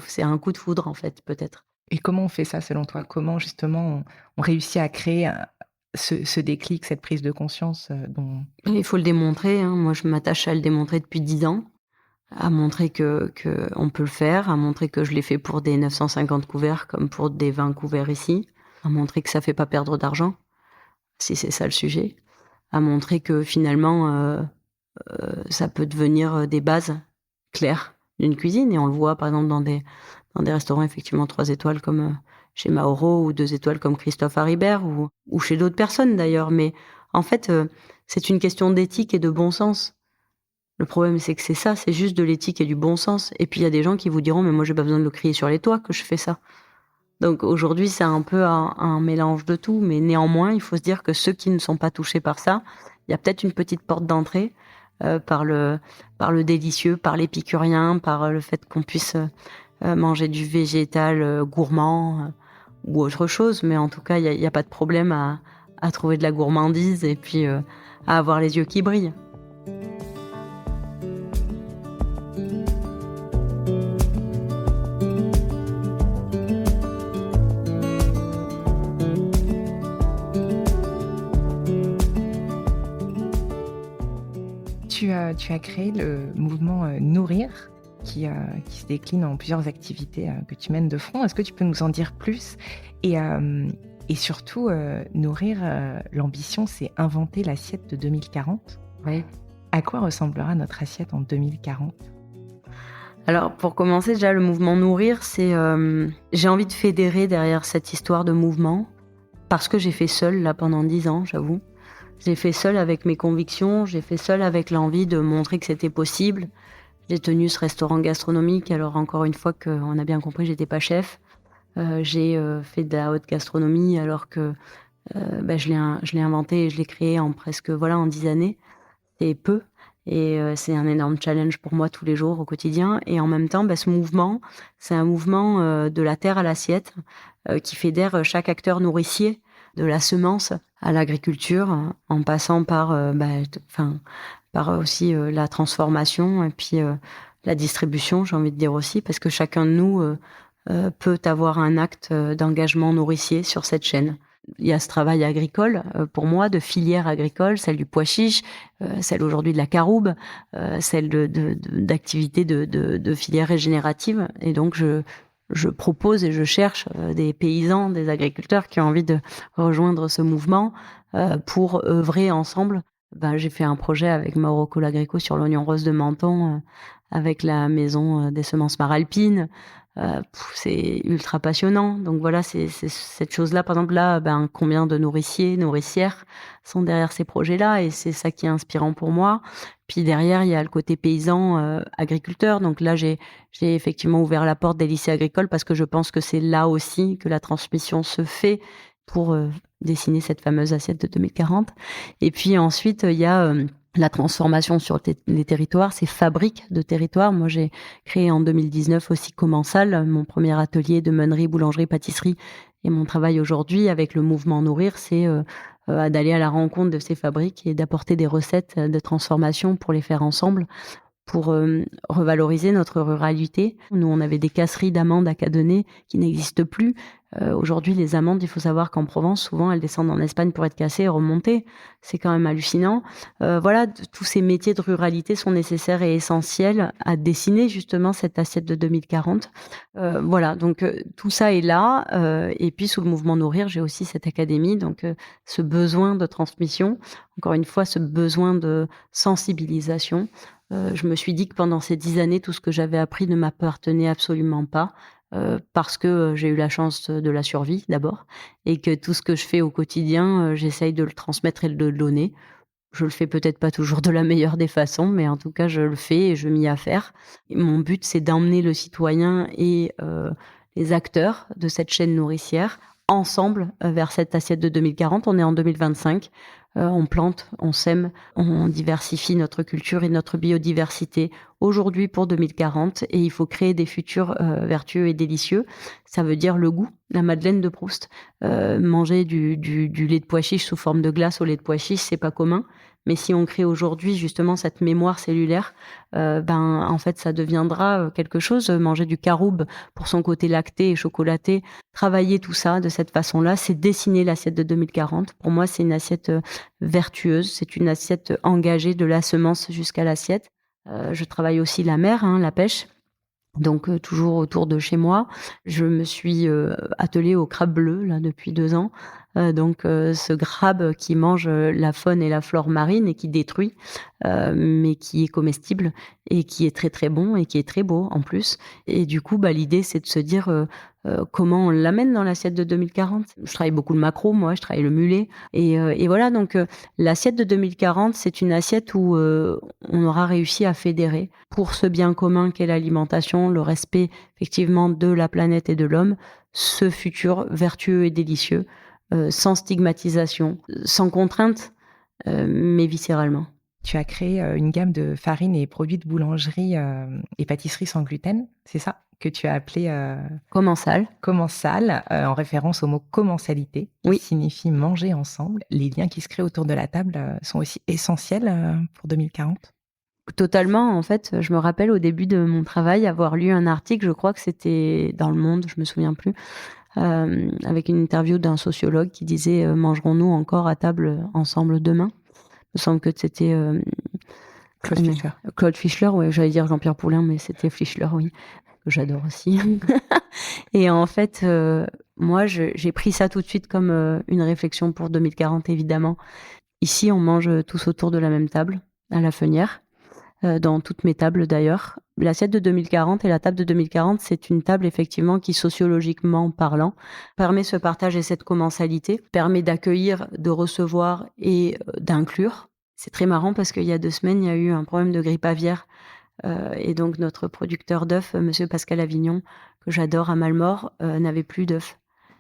C'est un coup de foudre, en fait, peut-être. Et comment on fait ça, selon toi ? Comment, justement, on réussit à créer... Ce déclic, cette prise de conscience dont... Il faut le démontrer. Moi, je m'attache à le démontrer depuis 10 ans, à montrer que on peut le faire, à montrer que je l'ai fait pour des 950 couverts comme pour des 20 couverts ici, à montrer que ça fait pas perdre d'argent, si c'est ça le sujet, à montrer que finalement, ça peut devenir des bases claires d'une cuisine. Et on le voit, par exemple, dans des restaurants, effectivement, 3 étoiles comme... chez Mauro, ou 2 étoiles comme Christophe Haribert, ou chez d'autres personnes d'ailleurs. Mais en fait, c'est une question d'éthique et de bon sens. Le problème, c'est que c'est ça, c'est juste de l'éthique et du bon sens. Et puis il y a des gens qui vous diront, mais moi j'ai pas besoin de le crier sur les toits que je fais ça. Donc aujourd'hui, c'est un peu un mélange de tout. Mais néanmoins, il faut se dire que ceux qui ne sont pas touchés par ça, il y a peut-être une petite porte d'entrée par le délicieux, par l'épicurien, par le fait qu'on puisse manger du végétal gourmand, ou autre chose, mais en tout cas, il n'y a pas de problème à trouver de la gourmandise et puis à avoir les yeux qui brillent. Tu as créé le mouvement Nourrir, qui se décline en plusieurs activités que tu mènes de front. Est-ce que tu peux nous en dire plus ? Et surtout, Nourrir, l'ambition, c'est inventer l'assiette de 2040. Oui. À quoi ressemblera notre assiette en 2040 ? Alors, pour commencer, déjà, le mouvement Nourrir, c'est... j'ai envie de fédérer derrière cette histoire de mouvement, parce que j'ai fait seule, là, pendant 10 ans, j'avoue. J'ai fait seule avec mes convictions, j'ai fait seule avec l'envie de montrer que c'était possible. J'ai tenu ce restaurant gastronomique, alors encore une fois qu'on a bien compris, j'étais pas chef. J'ai fait de la haute gastronomie alors que je l'ai inventé et je l'ai créé en 10 années. C'est peu et c'est un énorme challenge pour moi tous les jours au quotidien. Et en même temps, ce mouvement, c'est un mouvement de la terre à l'assiette qui fédère chaque acteur nourricier, de la semence à l'agriculture, en passant par aussi la transformation et puis la distribution, j'ai envie de dire aussi, parce que chacun de nous peut avoir un acte d'engagement nourricier sur cette chaîne. Il y a ce travail agricole, pour moi, de filière agricole, celle du pois chiche, celle aujourd'hui de la caroube, celle d'activités de filière régénérative. Et donc, je propose et je cherche des paysans, des agriculteurs qui ont envie de rejoindre ce mouvement pour œuvrer ensemble. J'ai fait un projet avec Mauro Colagrico sur l'oignon rose de Menton, avec la maison des semences Maralpine. C'est ultra passionnant. Donc voilà, c'est cette chose-là. Par exemple, là, combien de nourriciers, nourricières sont derrière ces projets-là, et c'est ça qui est inspirant pour moi. Puis derrière, il y a le côté paysan, agriculteur. Donc là, j'ai effectivement ouvert la porte des lycées agricoles parce que je pense que c'est là aussi que la transmission se fait pour dessiner cette fameuse assiette de 2040. Et puis ensuite, il y a la transformation sur les territoires, ces fabriques de territoires. Moi, j'ai créé en 2019 aussi Commensal, mon premier atelier de meunerie, boulangerie, pâtisserie. Et mon travail aujourd'hui avec le mouvement Nourrir, c'est d'aller à la rencontre de ces fabriques et d'apporter des recettes de transformation pour les faire ensemble, pour revaloriser notre ruralité. Nous, on avait des casseries d'amandes à Cadenet qui n'existent plus. Aujourd'hui, les amandes, il faut savoir qu'en Provence, souvent, elles descendent en Espagne pour être cassées et remontées. C'est quand même hallucinant. Voilà, tous ces métiers de ruralité sont nécessaires et essentiels à dessiner justement cette assiette de 2040. Voilà, donc tout ça est là. Et puis, sous le mouvement Nourrir, j'ai aussi cette académie, donc ce besoin de transmission, encore une fois, ce besoin de sensibilisation. Je me suis dit que pendant ces 10 années, tout ce que j'avais appris ne m'appartenait absolument pas. Parce que j'ai eu la chance de la survie d'abord, et que tout ce que je fais au quotidien, j'essaye de le transmettre et de le donner. Je le fais peut-être pas toujours de la meilleure des façons, mais en tout cas, je le fais et je m'y affaire. Et mon but, c'est d'emmener le citoyen et les acteurs de cette chaîne nourricière ensemble vers cette assiette de 2040. On est en 2025. On plante, on sème, on diversifie notre culture et notre biodiversité aujourd'hui pour 2040, et il faut créer des futurs vertueux et délicieux. Ça veut dire le goût, la Madeleine de Proust. Manger du lait de pois chiche sous forme de glace au lait de pois chiche, c'est pas commun. Mais si on crée aujourd'hui justement cette mémoire cellulaire, en fait, ça deviendra quelque chose. Manger du caroube pour son côté lacté et chocolaté, travailler tout ça de cette façon-là, c'est dessiner l'assiette de 2040. Pour moi, c'est une assiette vertueuse, c'est une assiette engagée de la semence jusqu'à l'assiette. Je travaille aussi la mer, la pêche. Donc toujours autour de chez moi. Je me suis attelée au crabe bleu là depuis 2 ans. Ce crabe qui mange la faune et la flore marine et qui détruit, mais qui est comestible et qui est très très bon et qui est très beau en plus. Et du coup, l'idée c'est de se dire comment on l'amène dans l'assiette de 2040. Je travaille beaucoup le maquereau, moi, je travaille le mulet. Et voilà, donc l'assiette de 2040, c'est une assiette où on aura réussi à fédérer pour ce bien commun qu'est l'alimentation, le respect effectivement de la planète et de l'homme, ce futur vertueux et délicieux, sans stigmatisation, sans contrainte, mais viscéralement. Tu as créé une gamme de farines et produits de boulangerie et pâtisserie sans gluten, c'est ça? Que tu as appelé Commensal, en référence au mot commensalité, qui oui, signifie manger ensemble. Les liens qui se créent autour de la table sont aussi essentiels pour 2040. totalement. En fait, je me rappelle au début de mon travail avoir lu un article, je crois que c'était dans Le Monde, je me souviens plus, avec une interview d'un sociologue qui disait mangerons-nous encore à table ensemble demain? Il me semble que c'était Claude Fischler, ouais, j'allais dire Jean-Pierre Poulin, mais c'était Fischler, oui, que j'adore aussi. Et en fait, moi, j'ai pris ça tout de suite comme une réflexion pour 2040, évidemment. Ici, on mange tous autour de la même table, à la Fenière, dans toutes mes tables d'ailleurs. L'assiette de 2040 et la table de 2040, c'est une table effectivement qui, sociologiquement parlant, permet ce partage et cette commensalité, permet d'accueillir, de recevoir et d'inclure. C'est très marrant parce qu'il y a 2 semaines, il y a eu un problème de grippe aviaire. Et donc notre producteur d'œufs, monsieur Pascal Avignon, que j'adore à Malmort, n'avait plus d'œufs.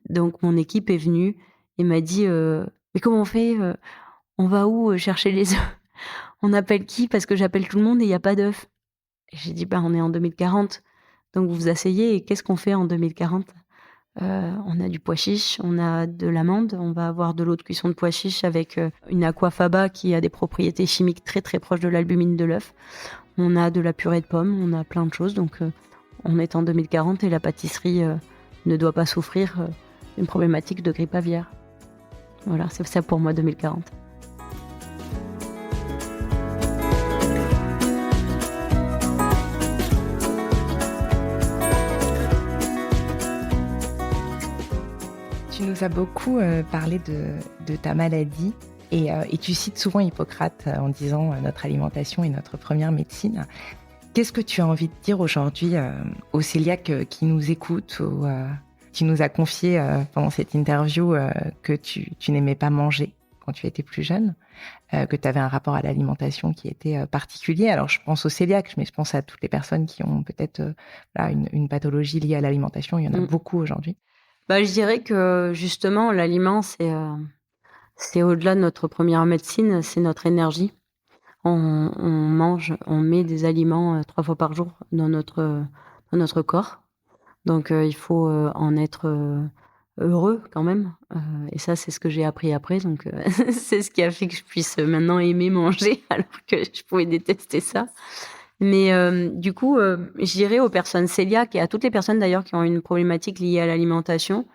Donc mon équipe est venue et m'a dit mais comment on fait, on va où chercher les œufs? On appelle qui? Parce que j'appelle tout le monde et il n'y a pas d'œufs. Et j'ai dit on est en 2040, donc vous vous asseyez et qu'est-ce qu'on fait en 2040? On a du pois chiche, on a de l'amande, on va avoir de l'eau de cuisson de pois chiche avec une aquafaba qui a des propriétés chimiques très très proches de l'albumine de l'œuf. On a de la purée de pommes, on a plein de choses, donc on est en 2040 et la pâtisserie ne doit pas souffrir d'une problématique de grippe aviaire. Voilà, c'est ça pour moi 2040. Tu nous as beaucoup parlé de ta maladie et tu cites souvent Hippocrate en disant notre alimentation est notre première médecine. Qu'est-ce que tu as envie de dire aujourd'hui aux cœliaques qui nous écoutent ou qui nous a confié pendant cette interview que tu n'aimais pas manger? quand tu étais plus jeune, que tu avais un rapport à l'alimentation qui était particulier. Alors, je pense aux cœliaques, mais je pense à toutes les personnes qui ont peut-être une pathologie liée à l'alimentation. Il y en a beaucoup aujourd'hui. Je dirais que justement, l'aliment, c'est au-delà de notre première médecine, c'est notre énergie. On mange, on met des aliments 3 fois par jour dans notre corps. Donc, il faut en être heureux quand même. Et ça, c'est ce que j'ai appris après. Donc, c'est ce qui a fait que je puisse maintenant aimer manger alors que je pouvais détester ça. Mais du coup, je dirais aux personnes cœliaques et à toutes les personnes d'ailleurs qui ont une problématique liée à l'alimentation,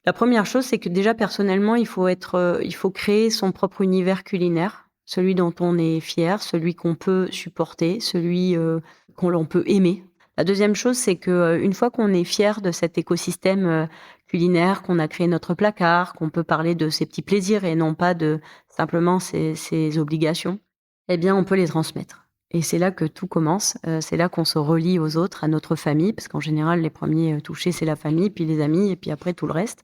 la première chose, c'est que déjà personnellement, il faut créer son propre univers culinaire, celui dont on est fier, celui qu'on peut supporter, celui qu'on peut aimer. La deuxième chose, c'est que une fois qu'on est fier de cet écosystème culinaire, qu'on a créé notre placard, qu'on peut parler de ses petits plaisirs et non pas de simplement ses obligations, eh bien, on peut les transmettre. Et c'est là que tout commence. C'est là qu'on se relie aux autres, à notre famille, parce qu'en général, les premiers touchés, c'est la famille, puis les amis, et puis après tout le reste.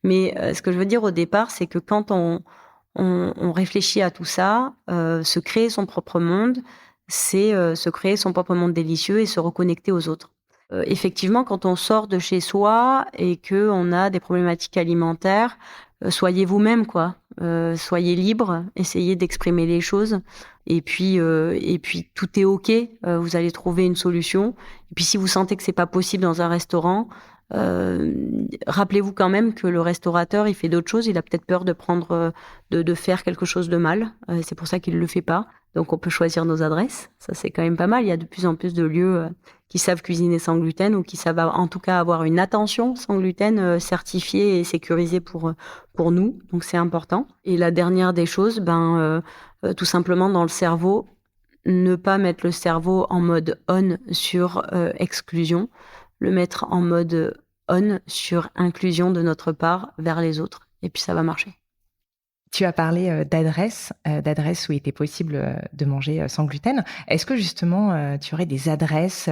Mais ce que je veux dire au départ, c'est que quand on réfléchit à tout ça, se créer son propre monde, c'est se créer son propre monde délicieux et se reconnecter aux autres. Effectivement, quand on sort de chez soi et qu'on a des problématiques alimentaires, soyez vous-même, quoi. Soyez libre, essayez d'exprimer les choses. Et puis tout est OK. Vous allez trouver une solution. Et puis si vous sentez que c'est pas possible dans un restaurant, rappelez-vous quand même que le restaurateur, il fait d'autres choses. Il a peut-être peur de faire quelque chose de mal. C'est pour ça qu'il le fait pas. Donc on peut choisir nos adresses. Ça, c'est quand même pas mal. Il y a de plus en plus de lieux qui savent cuisiner sans gluten ou qui savent en tout cas avoir une attention sans gluten certifiée et sécurisée pour nous. Donc c'est important. Et la dernière des choses, tout simplement dans le cerveau, ne pas mettre le cerveau en mode on sur exclusion, le mettre en mode on sur inclusion de notre part vers les autres. Et puis ça va marcher. Tu as parlé d'adresses où il était possible de manger sans gluten. Est-ce que justement, tu aurais des adresses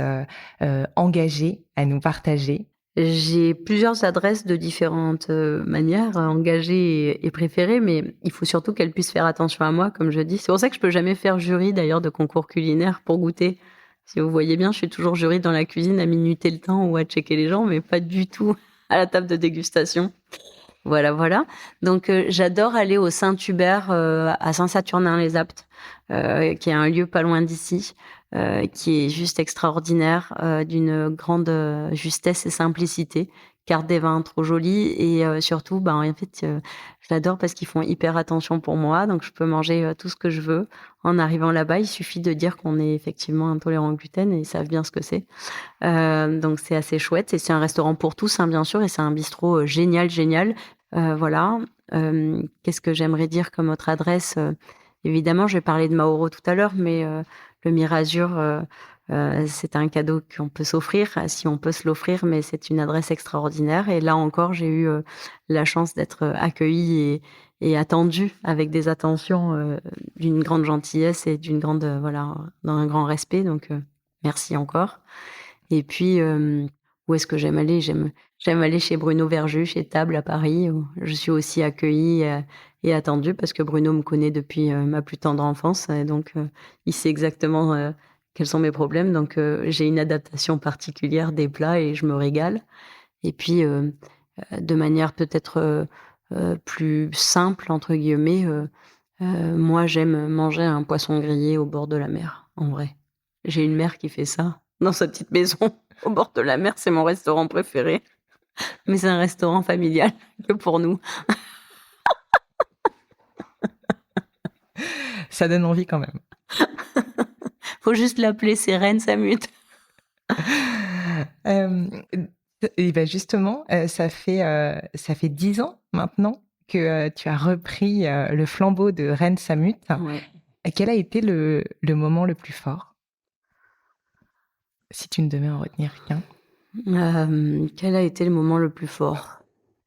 engagées à nous partager ? J'ai plusieurs adresses de différentes manières, engagées et préférées, mais il faut surtout qu'elles puissent faire attention à moi, comme je dis. C'est pour ça que je peux jamais faire jury, d'ailleurs, de concours culinaires pour goûter. Si vous voyez bien, je suis toujours jury dans la cuisine à minuter le temps ou à checker les gens, mais pas du tout à la table de dégustation. Voilà. Donc, j'adore aller au Saint-Hubert à Saint-Saturnin-les-Aptes, qui est un lieu pas loin d'ici, qui est juste extraordinaire, d'une grande justesse et simplicité. Carte des vins trop jolie et surtout, en fait, je l'adore parce qu'ils font hyper attention pour moi. Donc, je peux manger tout ce que je veux. En arrivant là-bas, il suffit de dire qu'on est effectivement intolérant au gluten et ils savent bien ce que c'est. Donc, c'est assez chouette. Et c'est un restaurant pour tous, bien sûr. Et c'est un bistrot génial. Voilà. Qu'est-ce que j'aimerais dire comme autre adresse ? Évidemment, je vais parler de Mauro tout à l'heure, mais le Mirazur, c'est un cadeau qu'on peut s'offrir, si on peut se l'offrir, mais c'est une adresse extraordinaire. Et là encore, j'ai eu la chance d'être accueillie et attendue avec des attentions d'une grande gentillesse et d'une grande, dans un grand respect. Donc, merci encore. Et puis, où est-ce que j'aime aller ? J'aime aller chez Bruno Verjus, chez Table à Paris, où je suis aussi accueillie et attendue parce que Bruno me connaît depuis ma plus tendre enfance. Et donc, il sait exactement quels sont mes problèmes. Donc, j'ai une adaptation particulière des plats et je me régale. Et puis, de manière peut-être plus simple, entre guillemets, moi, j'aime manger un poisson grillé au bord de la mer, en vrai. J'ai une mère qui fait ça dans sa petite maison au bord de la mer. C'est mon restaurant préféré. Mais c'est un restaurant familial que pour nous. Ça donne envie quand même. Faut juste l'appeler Sérène Samut. Et ben justement, ça fait 10 ans maintenant que tu as repris le flambeau de Reine Samut. Ouais. Quel a été le moment le plus fort ? Si tu ne devais en retenir qu'un. Quel a été le moment le plus fort ?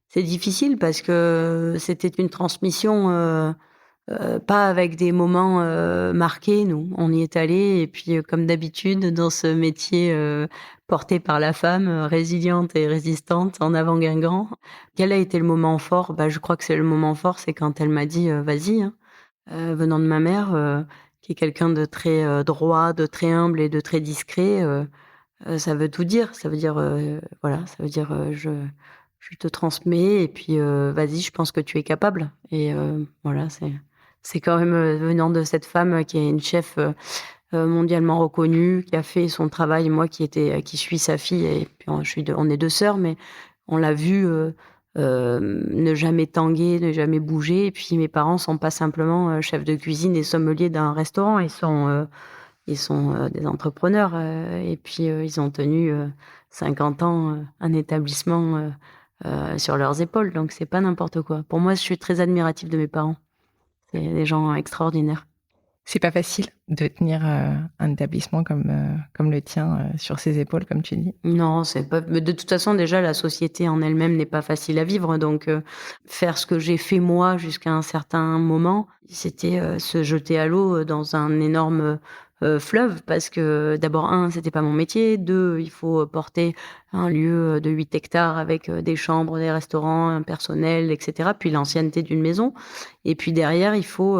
C'est difficile parce que c'était une transmission Pas avec des moments marqués, nous. On y est allés et puis comme d'habitude dans ce métier porté par la femme, résiliente et résistante, en avant Guingamp. Quel a été le moment fort? Je crois que c'est le moment fort, c'est quand elle m'a dit vas-y, hein. Venant de ma mère, qui est quelqu'un de très droit, de très humble et de très discret, ça veut tout dire. Ça veut dire voilà, ça veut dire je te transmets et puis vas-y, je pense que tu es capable. Et voilà, c'est quand même venant de cette femme qui est une chef mondialement reconnue, qui a fait son travail, moi qui suis sa fille, et puis on est deux sœurs, mais on l'a vu ne jamais tanguer, ne jamais bouger. Et puis mes parents sont pas simplement chefs de cuisine et sommeliers d'un restaurant, ils sont des entrepreneurs. Et puis ils ont tenu 50 ans un établissement sur leurs épaules, donc c'est pas n'importe quoi. Pour moi, je suis très admirative de mes parents. C'est des gens extraordinaires. C'est pas facile de tenir un établissement comme le tien sur ses épaules, comme tu dis. Non, c'est pas. Mais de toute façon, déjà, la société en elle-même n'est pas facile à vivre. Donc, faire ce que j'ai fait moi jusqu'à un certain moment, c'était se jeter à l'eau dans un énorme fleuve, parce que d'abord, c'était pas mon métier. Deux, il faut porter un lieu de 8 hectares avec des chambres, des restaurants, un personnel, etc. Puis l'ancienneté d'une maison. Et puis derrière, il faut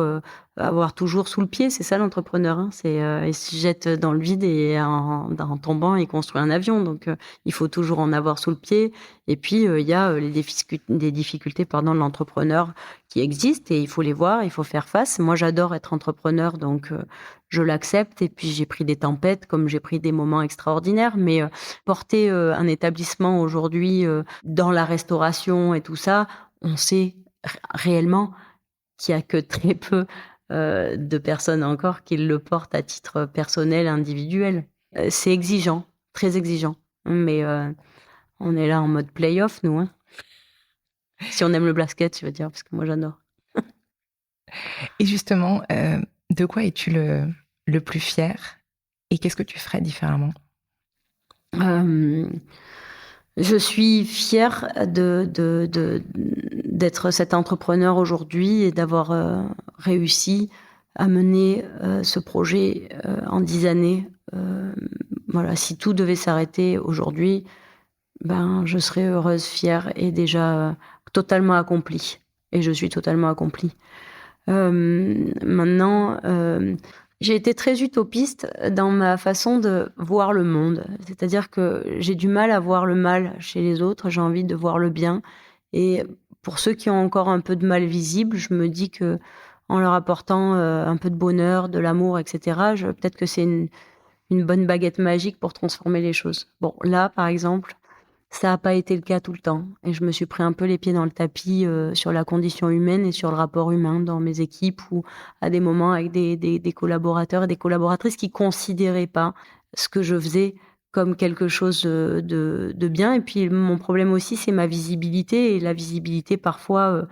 avoir toujours sous le pied. C'est ça l'entrepreneur, hein. Il se jette dans le vide et en tombant, il construit un avion. Donc, il faut toujours en avoir sous le pied. Et puis, il y a les difficultés de l'entrepreneur qui existent et il faut les voir, il faut faire face. Moi, j'adore être entrepreneur, donc je l'accepte. Et puis, j'ai pris des tempêtes comme j'ai pris des moments extraordinaires. Mais porter un établissement aujourd'hui dans la restauration et tout ça, on sait réellement qu'il y a que très peu de personnes encore qui le portent à titre personnel, individuel. C'est exigeant, très exigeant. Mais on est là en mode play-off, nous. Hein. Si on aime le basket, je veux dire, parce que moi, j'adore. Et justement, de quoi es-tu le plus fière? Et qu'est-ce que tu ferais différemment? Je suis fière d'être cet entrepreneur aujourd'hui et d'avoir réussi à mener ce projet en 10 années. Voilà, si tout devait s'arrêter aujourd'hui, je serais heureuse, fière et déjà totalement accomplie. Et je suis totalement accomplie. Maintenant, j'ai été très utopiste dans ma façon de voir le monde. C'est-à-dire que j'ai du mal à voir le mal chez les autres, j'ai envie de voir le bien. Et pour ceux qui ont encore un peu de mal visible, je me dis que en leur apportant un peu de bonheur, de l'amour, etc., peut-être que c'est une bonne baguette magique pour transformer les choses. Bon, là, par exemple, ça n'a pas été le cas tout le temps. Et je me suis pris un peu les pieds dans le tapis sur la condition humaine et sur le rapport humain dans mes équipes ou à des moments avec des collaborateurs et des collaboratrices qui ne considéraient pas ce que je faisais comme quelque chose de bien. Et puis, mon problème aussi, c'est ma visibilité. Et la visibilité, parfois,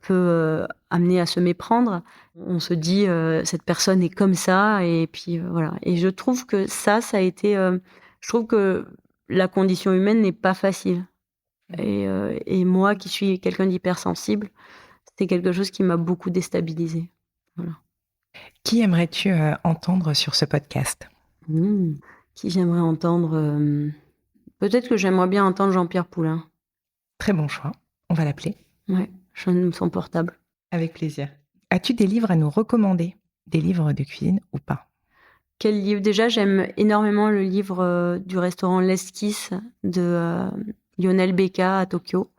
peut amener à se méprendre. On se dit, cette personne est comme ça. Et puis, voilà. Et je trouve que ça a été... je trouve que la condition humaine n'est pas facile. Et moi, qui suis quelqu'un d'hypersensible, c'était quelque chose qui m'a beaucoup déstabilisée. Voilà. Qui aimerais-tu entendre sur ce podcast? Qui j'aimerais entendre Peut-être que j'aimerais bien entendre Jean-Pierre Poulin. Très bon choix. On va l'appeler. Ouais, je donne son portable. Avec plaisir. As-tu des livres à nous recommander? Des livres de cuisine ou pas? Quel livre? Déjà, j'aime énormément le livre du restaurant L'Esquisse de Lionel Becca à Tokyo.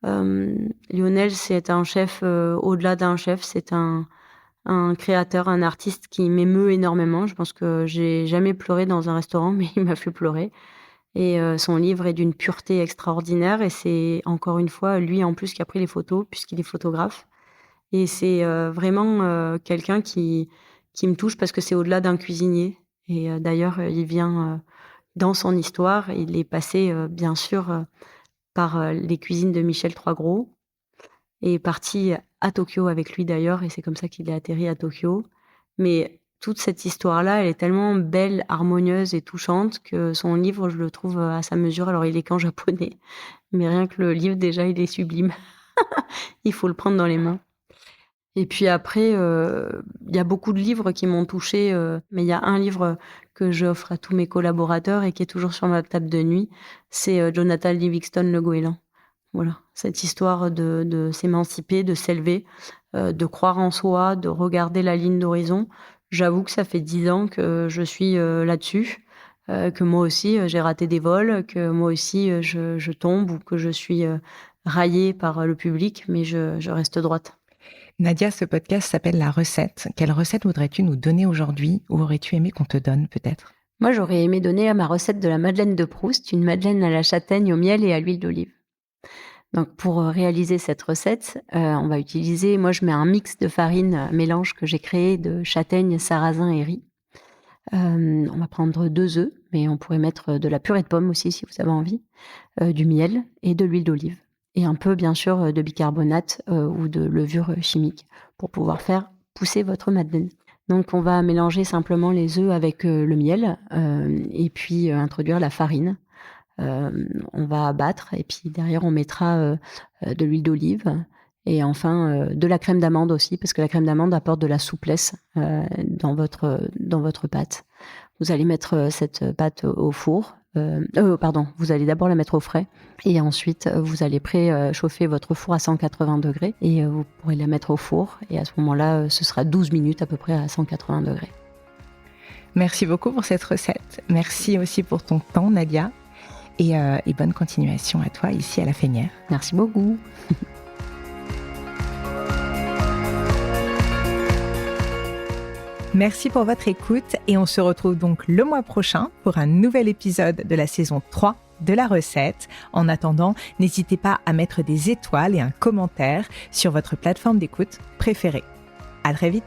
Lionel, c'est un chef, au-delà d'un chef, c'est un créateur, un artiste qui m'émeut énormément. Je pense que j'ai jamais pleuré dans un restaurant, mais il m'a fait pleurer. Et son livre est d'une pureté extraordinaire. Et c'est encore une fois lui en plus qui a pris les photos, puisqu'il est photographe. Et c'est vraiment quelqu'un qui me touche parce que c'est au-delà d'un cuisinier. Et d'ailleurs, il vient dans son histoire, il est passé bien sûr par les cuisines de Michel Troisgros et est parti à Tokyo avec lui d'ailleurs, et c'est comme ça qu'il est atterri à Tokyo. Mais toute cette histoire-là, elle est tellement belle, harmonieuse et touchante que son livre, je le trouve à sa mesure. Alors, il est qu'en japonais, mais rien que le livre, déjà, il est sublime. Il faut le prendre dans les mains. Et puis après, il y a beaucoup de livres qui m'ont touchée, mais il y a un livre que j'offre à tous mes collaborateurs et qui est toujours sur ma table de nuit, c'est Jonathan Livingston Le Goéland. Voilà, cette histoire de s'émanciper, de s'élever, de croire en soi, de regarder la ligne d'horizon. J'avoue que ça fait 10 ans que je suis là-dessus, que moi aussi j'ai raté des vols, que moi aussi je tombe ou que je suis raillée par le public, mais je reste droite. Nadia, ce podcast s'appelle La Recette. Quelle recette voudrais-tu nous donner aujourd'hui ou aurais-tu aimé qu'on te donne peut-être ? Moi, j'aurais aimé donner ma recette de la madeleine de Proust, une madeleine à la châtaigne, au miel et à l'huile d'olive. Donc, pour réaliser cette recette, on va utiliser, moi je mets un mix de farine mélange que j'ai créé de châtaigne, sarrasin et riz. On va prendre 2 œufs, mais on pourrait mettre de la purée de pommes aussi si vous avez envie, du miel et de l'huile d'olive. Et un peu, bien sûr, de bicarbonate ou de levure chimique pour pouvoir faire pousser votre madeleine. Donc, on va mélanger simplement les œufs avec le miel et puis introduire la farine. On va battre et puis derrière, on mettra de l'huile d'olive et enfin de la crème d'amande aussi parce que la crème d'amande apporte de la souplesse dans votre pâte. Vous allez mettre cette pâte au four. Vous allez d'abord la mettre au frais et ensuite vous allez préchauffer votre four à 180 degrés et vous pourrez la mettre au four et à ce moment-là, ce sera 12 minutes à peu près à 180 degrés. Merci beaucoup pour cette recette. Merci aussi pour ton temps, Nadia. Et bonne continuation à toi ici à La Fénière. Merci beaucoup. Merci pour votre écoute et on se retrouve donc le mois prochain pour un nouvel épisode de la saison 3 de La Recette. En attendant, n'hésitez pas à mettre des étoiles et un commentaire sur votre plateforme d'écoute préférée. À très vite.